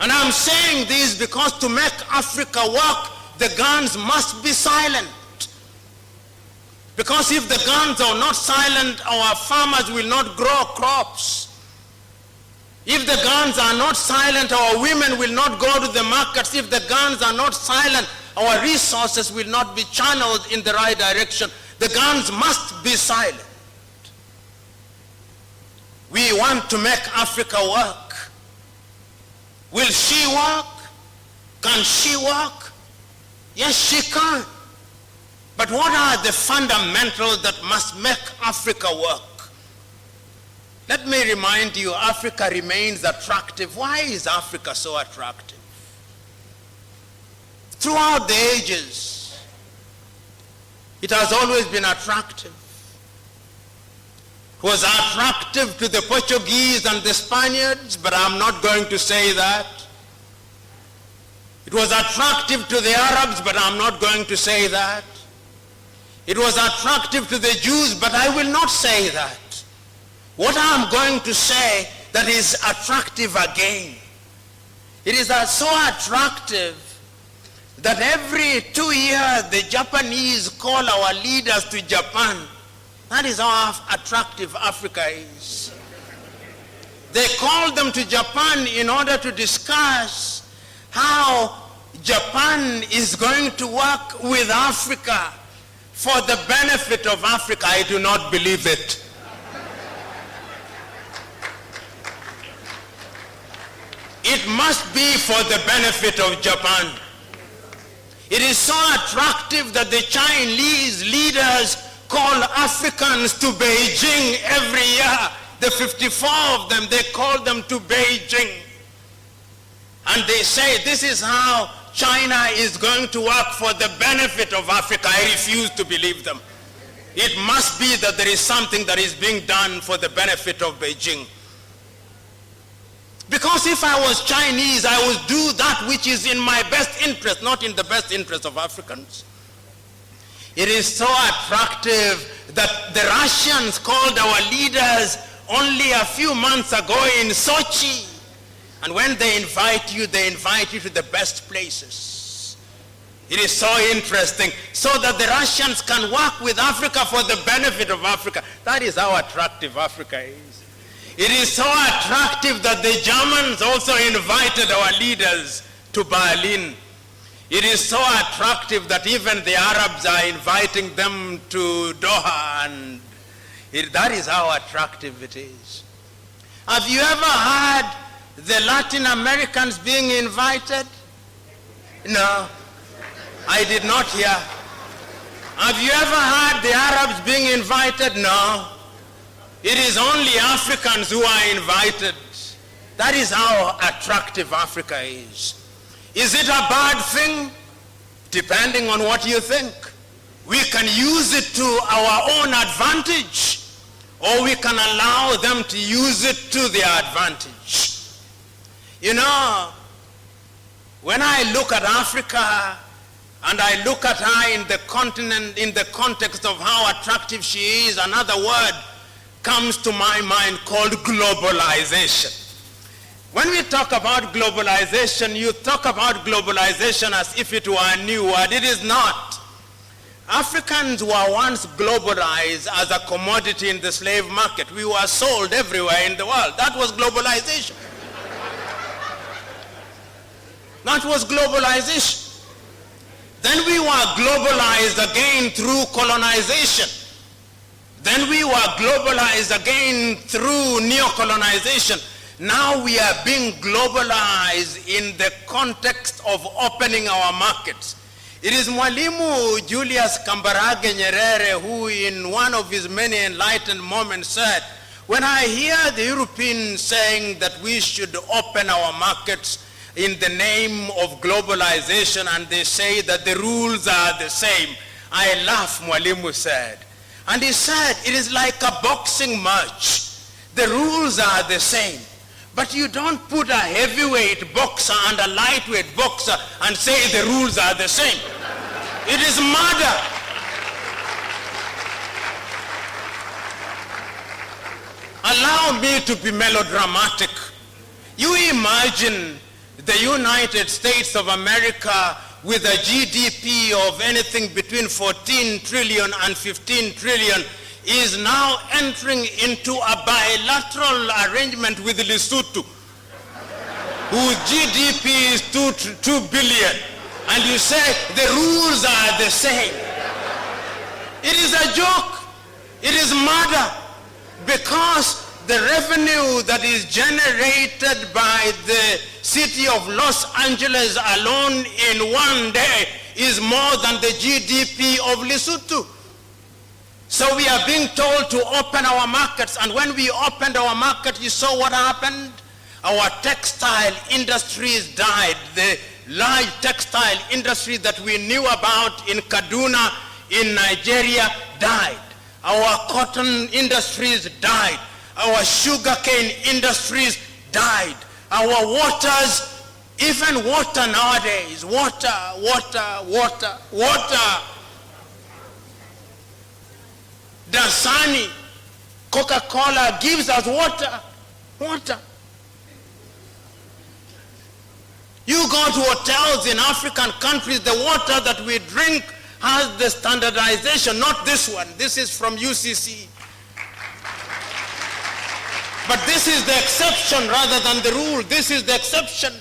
And I'm saying this because to make Africa work, the guns must be silent. Because if the guns are not silent, our farmers will not grow crops. If the guns are not silent, our women will not go to the markets. If the guns are not silent, our resources will not be channeled in the right direction. The guns must be silent. We want to make Africa work. Will she work? Can she work? Yes, she can. But what are the fundamentals that must make Africa work? Let me remind you, Africa remains attractive. Why is Africa so attractive? Throughout the ages, it has always been attractive. It was attractive to the Portuguese and the Spaniards, but I'm not going to say that. It was attractive to the Arabs, but I'm not going to say that. It was attractive to the Jews, but I will not say that. What I'm going to say that is attractive again. It is so attractive that every 2 years the Japanese call our leaders to Japan. That is how attractive Africa is. They call them to Japan in order to discuss how Japan is going to work with Africa for the benefit of Africa. I do not believe it. It must be for the benefit of Japan. It is so attractive that the Chinese leaders call Africans to Beijing every year. The 54 of them, they call them to Beijing. And they say this is how China is going to work for the benefit of Africa. I refuse to believe them. It must be that there is something that is being done for the benefit of Beijing. Because if I was Chinese, I would do that which is in my best interest, not in the best interest of Africans. It is so attractive that the Russians called our leaders only a few months ago in Sochi. And when they invite you to the best places. It is so interesting, so that the Russians can work with Africa for the benefit of Africa. That is how attractive Africa is. It is so attractive that the Germans also invited our leaders to Berlin. It is so attractive that even the Arabs are inviting them to Doha, and that is how attractive it is. Have you ever heard the Latin Americans being invited? No, I did not hear. Have you ever heard the Arabs being invited? No. It is only Africans who are invited. That is how attractive Africa is. Is it a bad thing? Depending on what you think. We can use it to our own advantage, or we can allow them to use it to their advantage. You know, when I look at Africa and I look at her in the continent, in the context of how attractive she is, another word comes to my mind called globalization. When we talk about globalization, you talk about globalization as if it were a new word. It is not. Africans were once globalized as a commodity in the slave market. We were sold everywhere in the world. That was globalization. That was globalization. Then we were globalized again through colonization. Then we were globalized again through neo-colonization. Now we are being globalized in the context of opening our markets. It is Mwalimu Julius Kambarage Nyerere who in one of his many enlightened moments said, when I hear the Europeans saying that we should open our markets in the name of globalization and they say that the rules are the same, I laugh, Mwalimu said. And he said, it is like a boxing match. The rules are the same. But you don't put a heavyweight boxer and a lightweight boxer and say the rules are the same. It is murder. Allow me to be melodramatic. You imagine the United States of America, with a GDP of anything between 14 trillion and 15 trillion, is now entering into a bilateral arrangement with Lesotho, whose GDP is 2 billion. And you say the rules are the same. It is a joke. It is murder, because the revenue that is generated by the city of Los Angeles alone in one day is more than the GDP of Lesotho. So we are being told to open our markets, and when we opened our market, you saw what happened? Our textile industries died. The large textile industry that we knew about in Kaduna, in Nigeria, died. Our cotton industries died. Our sugarcane industries died. Our waters, even water nowadays, water. Dasani, Coca-Cola gives us water. You go to hotels in African countries, the water that we drink has the standardization, not this one. This is from UCC. But this is the exception rather than the rule. This is the exception.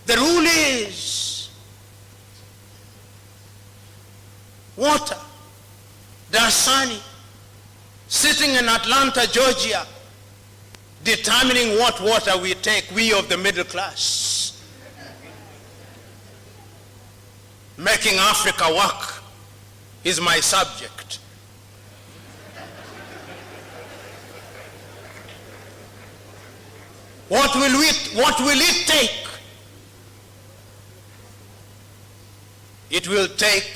The rule is water. Dasani, sitting in Atlanta, Georgia, determining what water we take, we of the middle class. Making Africa work is my subject. What will it take? It will take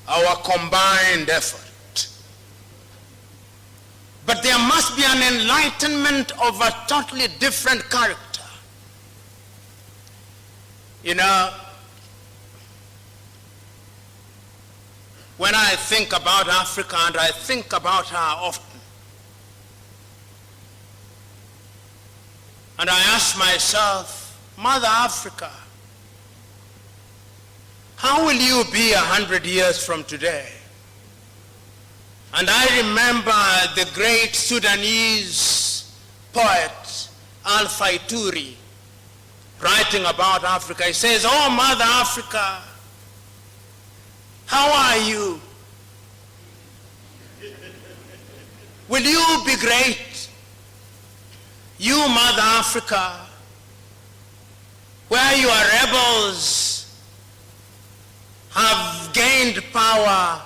our combined effort. But there must be an enlightenment of a totally different character. You know, when I think about Africa, and I think about her often, and I ask myself, Mother Africa, how will you be 100 years from today? And I remember the great Sudanese poet, Alpha Ituri, writing about Africa. He says, oh, Mother Africa, how are you? Will you be great? You, Mother Africa, where your rebels have gained power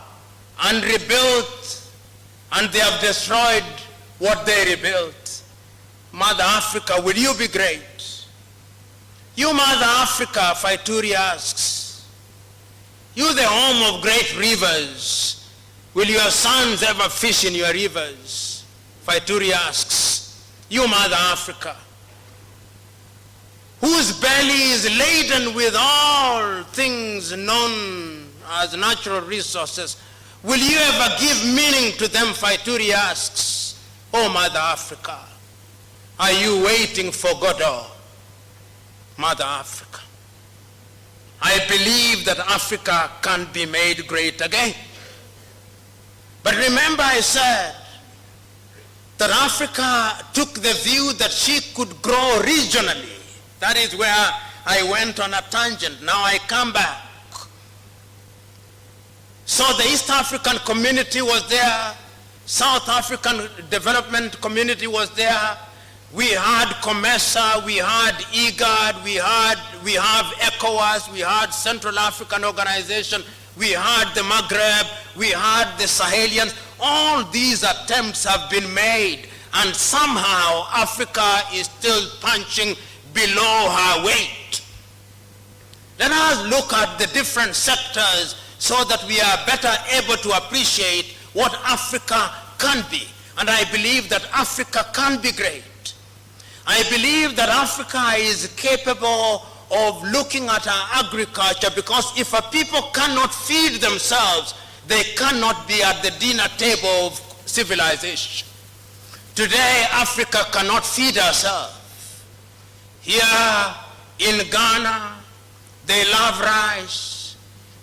and rebuilt, and they have destroyed what they rebuilt. Mother Africa, will you be great? You, Mother Africa, Faituri asks, you the home of great rivers, will your sons ever fish in your rivers? Faituri asks, you, Mother Africa, whose belly is laden with all things known as natural resources, will you ever give meaning to them? Faituri asks, oh, Mother Africa, are you waiting for Godot? Mother Africa, I believe that Africa can be made great again. But remember, I said that Africa took the view that she could grow regionally. That is where I went on a tangent. Now I come back. So the East African community was there. South African development community was there. We had COMESA, we had IGAD, we have ECOWAS, we had Central African Organization, we had the Maghreb, we had the Sahelians. All these attempts have been made, and somehow Africa is still punching below her weight. Let us look at the different sectors so that we are better able to appreciate what Africa can be. And I believe that Africa can be great. I believe that Africa is capable of looking at our agriculture, because if a people cannot feed themselves, they cannot be at the dinner table of civilization. Today, Africa cannot feed herself. Here in Ghana, they love rice.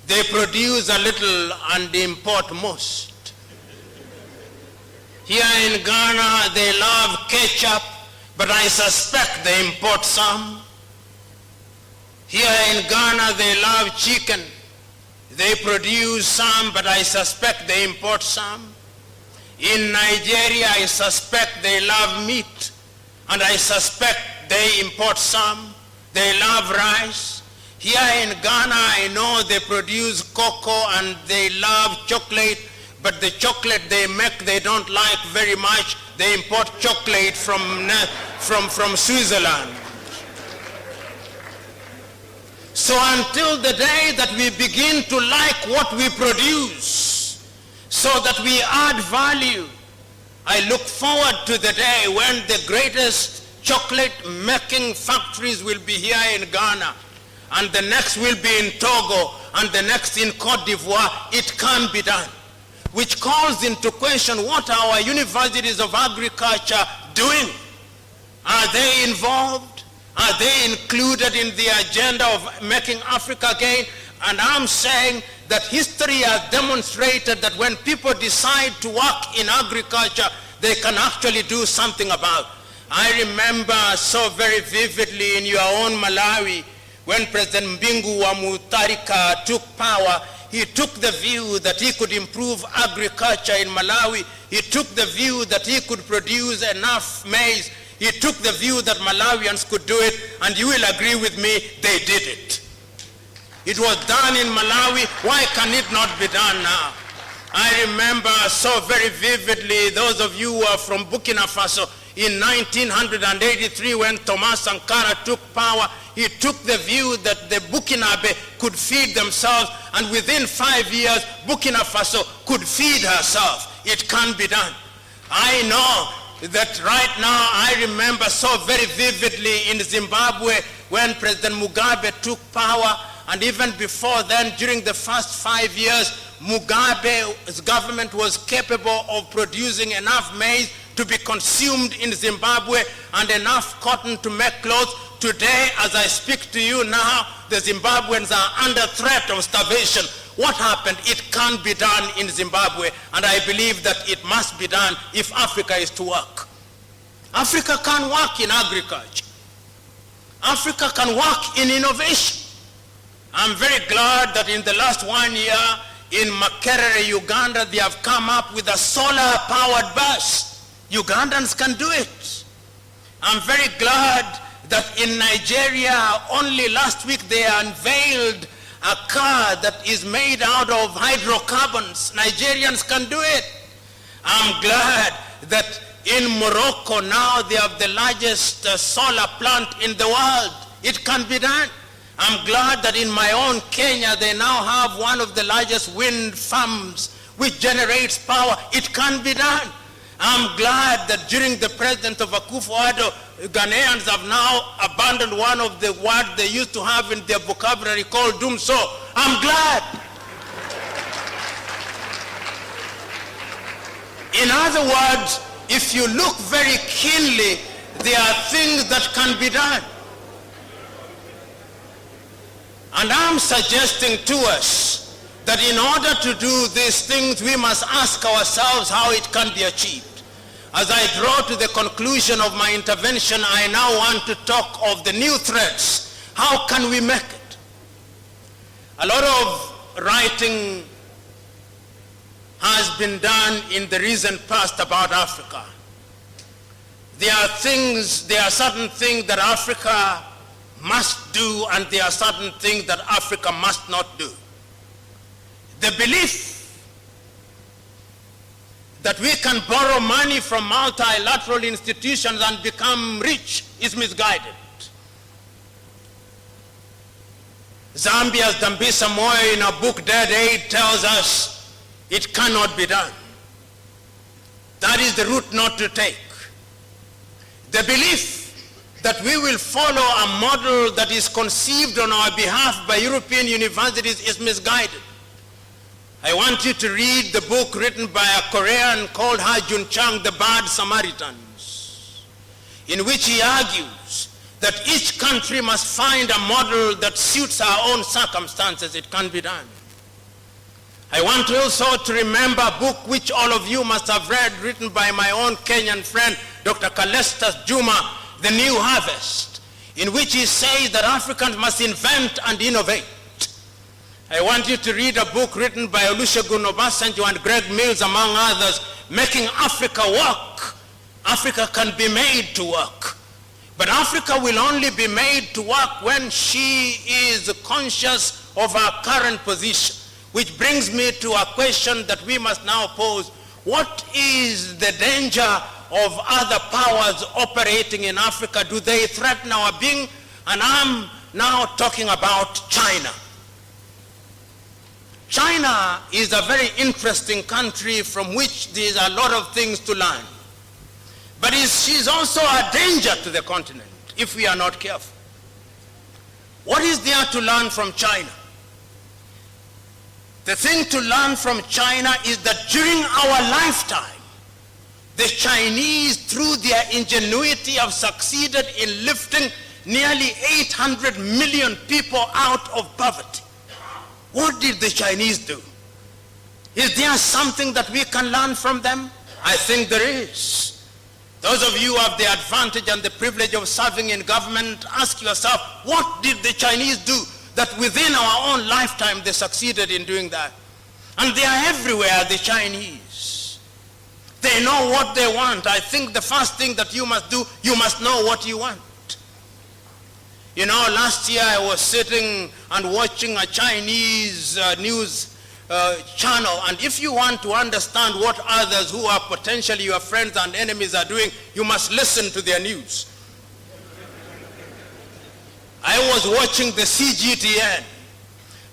They produce a little and import most. Here in Ghana, they love ketchup, but I suspect they import some. Here in Ghana, they love chicken. They produce some, but I suspect they import some. In Nigeria, I suspect they love meat, and I suspect they import some. They love rice. Here in Ghana, I know they produce cocoa and they love chocolate, but the chocolate they make, they don't like very much. They import chocolate from Switzerland. So until the day that we begin to like what we produce, so that we add value, I look forward to the day when the greatest chocolate making factories will be here in Ghana, and the next will be in Togo, and the next in Cote d'Ivoire. It can be done. Which calls into question what our universities of agriculture doing. Are they involved? Are they included in the agenda of making Africa again? And I'm saying that history has demonstrated that when people decide to work in agriculture, they can actually do something about it. I remember so very vividly in your own Malawi, when President Mbingu wa Mutharika took power, he took the view that he could improve agriculture in Malawi. He took the view that he could produce enough maize. He took the view that Malawians could do it, and you will agree with me, they did it. It was done in Malawi. Why can it not be done now? I remember so very vividly, those of you who are from Burkina Faso, in 1983 when Thomas Sankara took power, he took the view that the Burkinabe could feed themselves, and within 5 years, Burkina Faso could feed herself. It can be done. I know that right now, I remember so very vividly in Zimbabwe when President Mugabe took power, and even before then, during the first 5 years, Mugabe's government was capable of producing enough maize to be consumed in Zimbabwe and enough cotton to make clothes. Today, as I speak to you now, the Zimbabweans are under threat of starvation. What happened? It can be done in Zimbabwe, and I believe that it must be done if Africa is to work. Africa can work in agriculture. Africa can work in innovation. I'm very glad that in the last 1 year in Makerere, Uganda, they have come up with a solar-powered bus. Ugandans can do it. I'm very glad that in Nigeria, only last week they unveiled a car that is made out of hydrocarbons. Nigerians can do it. I'm glad that in Morocco now they have the largest solar plant in the world. It can be done. I'm glad that in my own Kenya they now have one of the largest wind farms which generates power. It can be done. I'm glad that during the president of Akufo-Addo, Ghanaians have now abandoned one of the words they used to have in their vocabulary called dumso. I'm glad. In other words, if you look very keenly, there are things that can be done. And I'm suggesting to us that in order to do these things, we must ask ourselves how it can be achieved. As I draw to the conclusion of my intervention, I now want to talk of the new threats. How can we make it? A lot of writing has been done in the recent past about Africa. There are certain things that Africa must do, and there are certain things that Africa must not do. The belief that we can borrow money from multilateral institutions and become rich is misguided. Zambia's Dambisa Moyo in a book, Dead Aid, tells us it cannot be done. That is the route not to take. The belief that we will follow a model that is conceived on our behalf by European universities is misguided. I want you to read the book written by a Korean called Ha Jun Chang, The Bad Samaritans, in which he argues that each country must find a model that suits our own circumstances, it can be done. I want also to remember a book which all of you must have read, written by my own Kenyan friend, Dr. Kalestas Juma, The New Harvest, in which he says that Africans must invent and innovate. I want you to read a book written by Olusegun Obasanjo and Greg Mills, among others, Making Africa Work. Africa can be made to work. But Africa will only be made to work when she is conscious of our current position. Which brings me to a question that we must now pose. What is the danger of other powers operating in Africa? Do they threaten our being? And I'm now talking about China. China is a very interesting country from which there is a lot of things to learn. But she's also a danger to the continent if we are not careful. What is there to learn from China? The thing to learn from China is that during our lifetime, the Chinese, through their ingenuity, have succeeded in lifting nearly 800 million people out of poverty. What did the Chinese do? Is there something that we can learn from them? I think there is. Those of you who have the advantage and the privilege of serving in government, ask yourself, what did the Chinese do that within our own lifetime they succeeded in doing that? And they are everywhere, the Chinese. They know what they want. I think the first thing that you must do, you must know what you want. You know, last year I was sitting and watching a Chinese news channel, and if you want to understand what others who are potentially your friends and enemies are doing, you must listen to their news. I was watching the CGTN,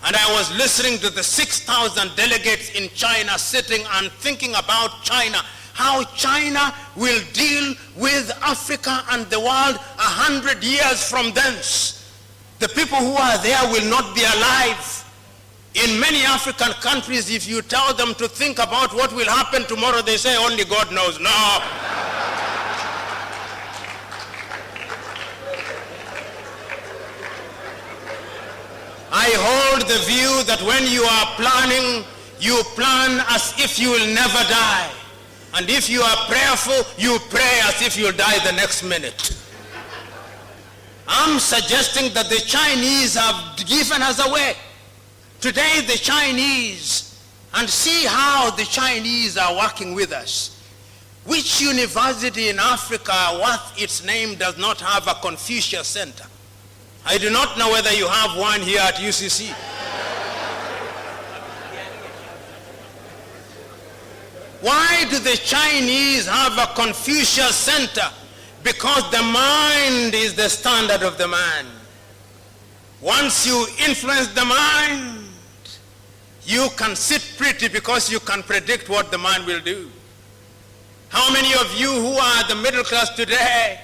and I was listening to the 6,000 delegates in China sitting and thinking about China, how China will deal with Africa and the world 100 years from thence. The people who are there will not be alive. In many African countries, if you tell them to think about what will happen tomorrow, they say only God knows. No. I hold the view that when you are planning, you plan as if you will never die. And if you are prayerful, you pray as if you'll die the next minute. I'm suggesting that the Chinese have given us away. Today the Chinese, and see how the Chinese are working with us. Which university in Africa worth its name does not have a Confucius Center? I do not know whether you have one here at UCC. Why do the Chinese have a Confucius Center? Because the mind is the standard of the man. Once you influence the mind, you can sit pretty because you can predict what the man will do. How many of you who are the middle class today,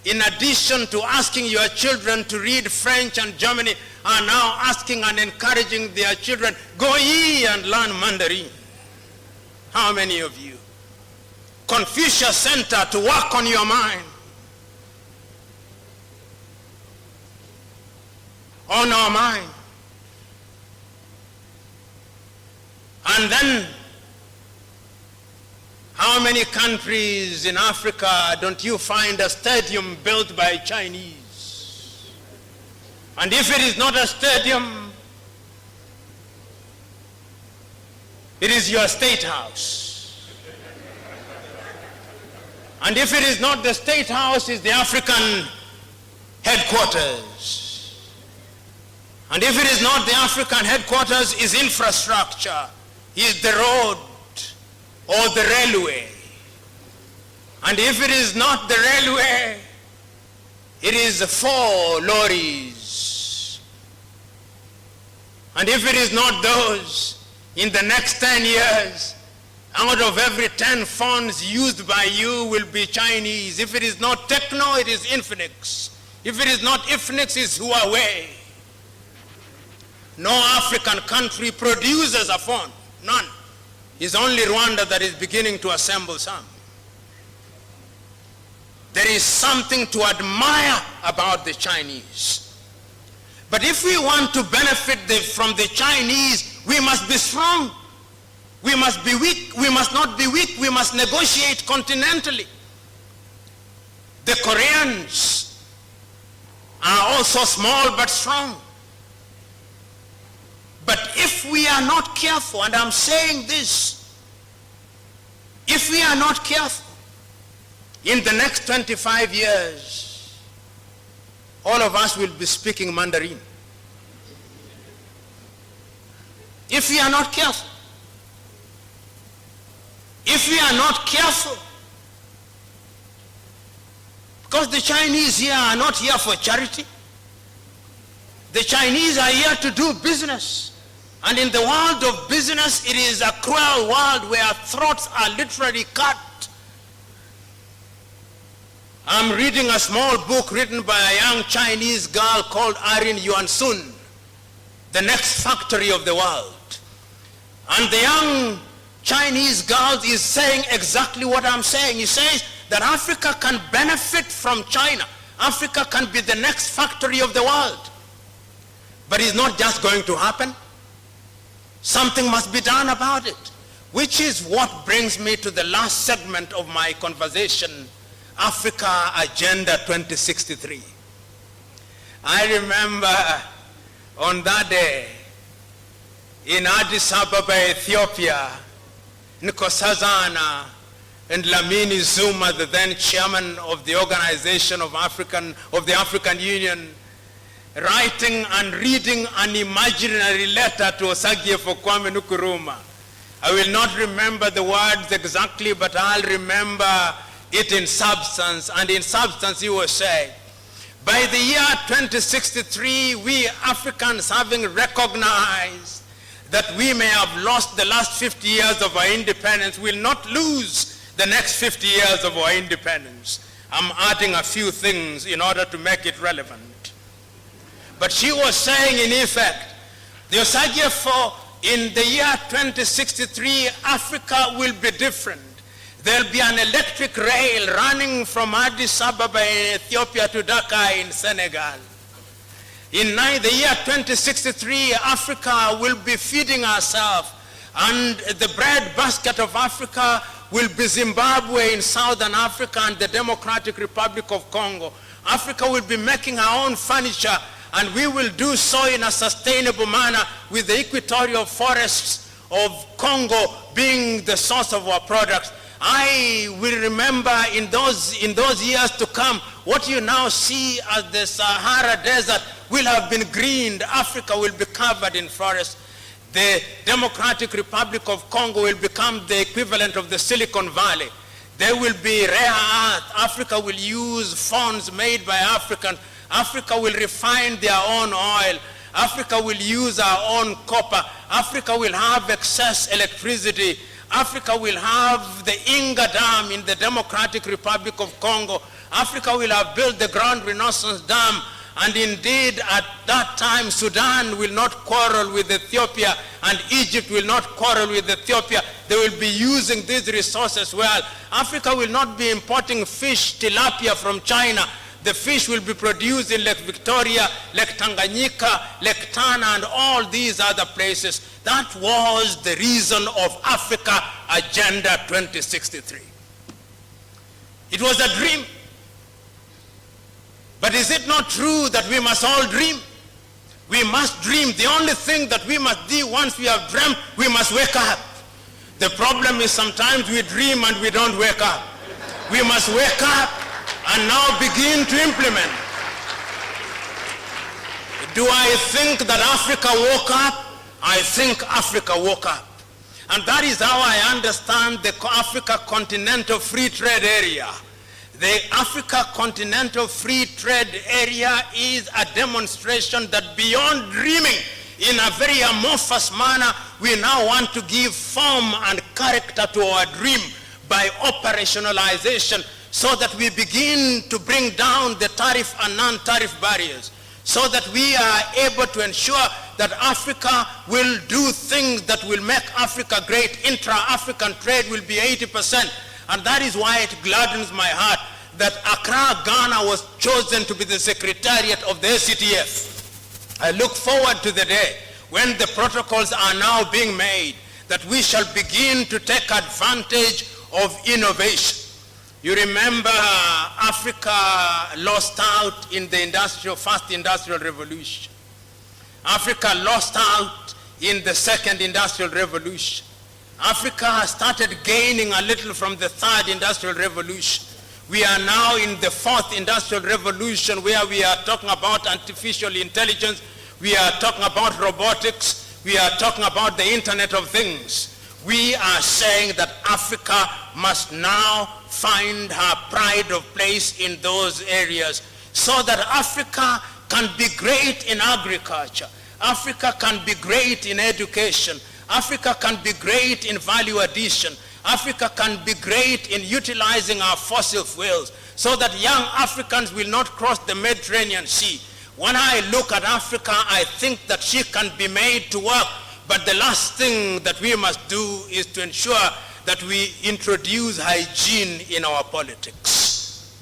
in addition to asking your children to read French and German, are now asking and encouraging their children, go ye and learn Mandarin? How many of you? Confucius Center to work on your mind. On our mind. And then, how many countries in Africa don't you find a stadium built by Chinese? And if it is not a stadium, it is your state house. And if it is not the state house, it's the African headquarters. And if it is not the African headquarters, it's infrastructure, is the road or the railway. And if it is not the railway, it is 4 lorries. And if it is not those, in the next 10 years, out of every 10 phones used by you will be Chinese. If it is not Techno, it is Infinix. If it is not Infinix, it's Huawei. No African country produces a phone. None. It's only Rwanda that is beginning to assemble some. The there is something to admire about the Chinese. But if we want to benefit from the Chinese, we must be strong. We must be weak. We must not be weak. We must negotiate continentally. The Koreans are also small but strong. But if we are not careful, and I'm saying this, if we are not careful, in the next 25 years, all of us will be speaking Mandarin. If we are not careful. If we are not careful. Because the Chinese here are not here for charity. The Chinese are here to do business. And in the world of business, it is a cruel world where throats are literally cut. I'm reading a small book written by a young Chinese girl called Irene Yuan-sun, The Next Factory of the World. And the young Chinese girl is saying exactly what I'm saying. He says that Africa can benefit from China. Africa can be the next factory of the world. But it's not just going to happen. Something must be done about it, which is what brings me to the last segment of my conversation, Africa Agenda 2063. I remember on that day in Addis Ababa, Ethiopia, Nkosazana and Lamini Zuma, the then chairman of the Organization of the African Union, writing and reading an imaginary letter to Osagyefo Kwame Nkrumah. I will not remember the words exactly, but I'll remember it in substance. And in substance he was saying, by the year 2063, we Africans, having recognized that we may have lost the last 50 years of our independence, will not lose the next 50 years of our independence. I'm adding a few things in order to make it relevant. But she was saying, in effect, the Osagyefo, in the year 2063, Africa will be different. There'll be an electric rail running from Addis Ababa in Ethiopia to Dakar in Senegal. In the year 2063, Africa will be feeding herself, and the bread basket of Africa will be Zimbabwe in Southern Africa and the Democratic Republic of Congo. Africa will be making her own furniture, and we will do so in a sustainable manner, with the equatorial forests of Congo being the source of our products. I will remember in those years to come, what you now see as the Sahara Desert will have been greened. Africa will be covered in forests. The Democratic Republic of Congo will become the equivalent of the Silicon Valley. There will be rare earth. Africa will use funds made by Africans. Africa will refine their own oil. Africa will use our own copper. Africa will have excess electricity. Africa will have the Inga Dam in the Democratic Republic of Congo. Africa will have built the Grand Renaissance Dam. And indeed, at that time, Sudan will not quarrel with Ethiopia, and Egypt will not quarrel with Ethiopia. They will be using these resources well. Africa will not be importing fish, tilapia from China. The fish will be produced in Lake Victoria, Lake Tanganyika, Lake Tana, and all these other places. That was the reason of Africa Agenda 2063. It was a dream. But is it not true that we must all dream? We must dream. The only thing that we must do once we have dreamt, we must wake up. The problem is sometimes we dream and we don't wake up. We must wake up and now begin to implement. Do I think that Africa woke up? I think Africa woke up. And that is how I understand the Africa Continental Free Trade Area. The Africa Continental Free Trade Area is a demonstration that beyond dreaming in a very amorphous manner, we now want to give form and character to our dream by operationalization, so that we begin to bring down the tariff and non-tariff barriers, so that we are able to ensure that Africa will do things that will make Africa great. Intra-African trade will be 80%. And that is why it gladdens my heart that Accra, Ghana was chosen to be the secretariat of the ACTF. I look forward to the day when the protocols are now being made, that we shall begin to take advantage of innovation. You remember Africa lost out in the first industrial revolution. Africa lost out in the second industrial revolution. Africa started gaining a little from the third industrial revolution. We are now in the fourth industrial revolution, where we are talking about artificial intelligence, we are talking about robotics, we are talking about the Internet of Things. We are saying that Africa must now find her pride of place in those areas, so that Africa can be great in agriculture, Africa can be great in education, Africa can be great in value addition, Africa can be great in utilizing our fossil fuels, so that young Africans will not cross the Mediterranean Sea. When I look at Africa, I think that she can be made to work, but the last thing that we must do is to ensure that we introduce hygiene in our politics.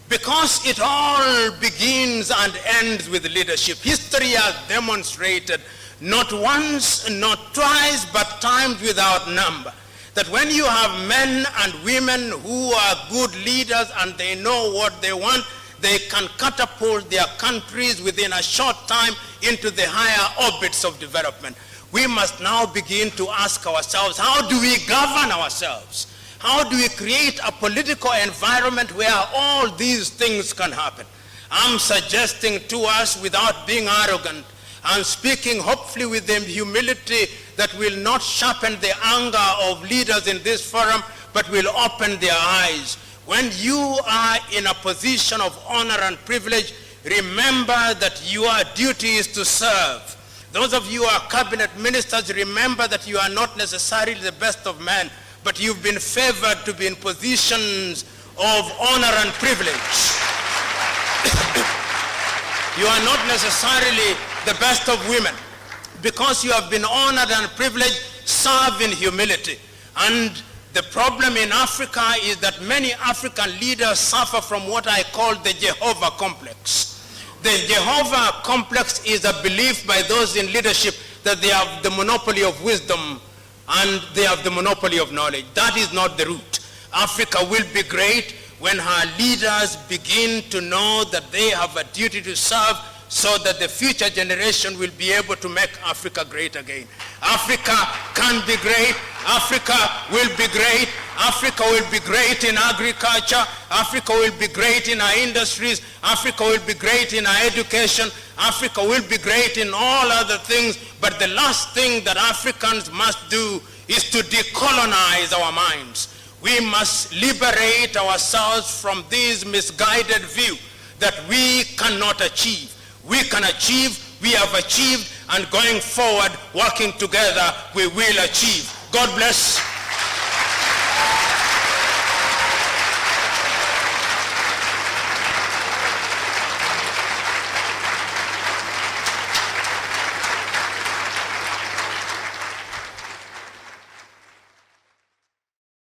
Because it all begins and ends with leadership. History has demonstrated, not once, not twice, but times without number, that when you have men and women who are good leaders and they know what they want, they can catapult their countries within a short time into the higher orbits of development. We must now begin to ask ourselves, how do we govern ourselves? How do we create a political environment where all these things can happen? I'm suggesting to us, without being arrogant, and speaking hopefully with the humility that will not sharpen the anger of leaders in this forum, but will open their eyes. When you are in a position of honor and privilege, remember that your duty is to serve. Those of you who are cabinet ministers, remember that you are not necessarily the best of men, but you've been favored to be in positions of honor and privilege. You are not necessarily the best of women. Because you have been honored and privileged, serve in humility. And the problem in Africa is that many African leaders suffer from what I call the Jehovah complex. The Jehovah complex is a belief by those in leadership that they have the monopoly of wisdom and they have the monopoly of knowledge. That is not the route. Africa will be great when her leaders begin to know that they have a duty to serve, so that the future generation will be able to make Africa great again. Africa can be great. Africa will be great. Africa will be great in agriculture. Africa will be great in our industries. Africa will be great in our education. Africa will be great in all other things. But the last thing that Africans must do is to decolonize our minds. We must liberate ourselves from this misguided view that we cannot achieve. We can achieve, we have achieved, and going forward, working together, we will achieve. God bless.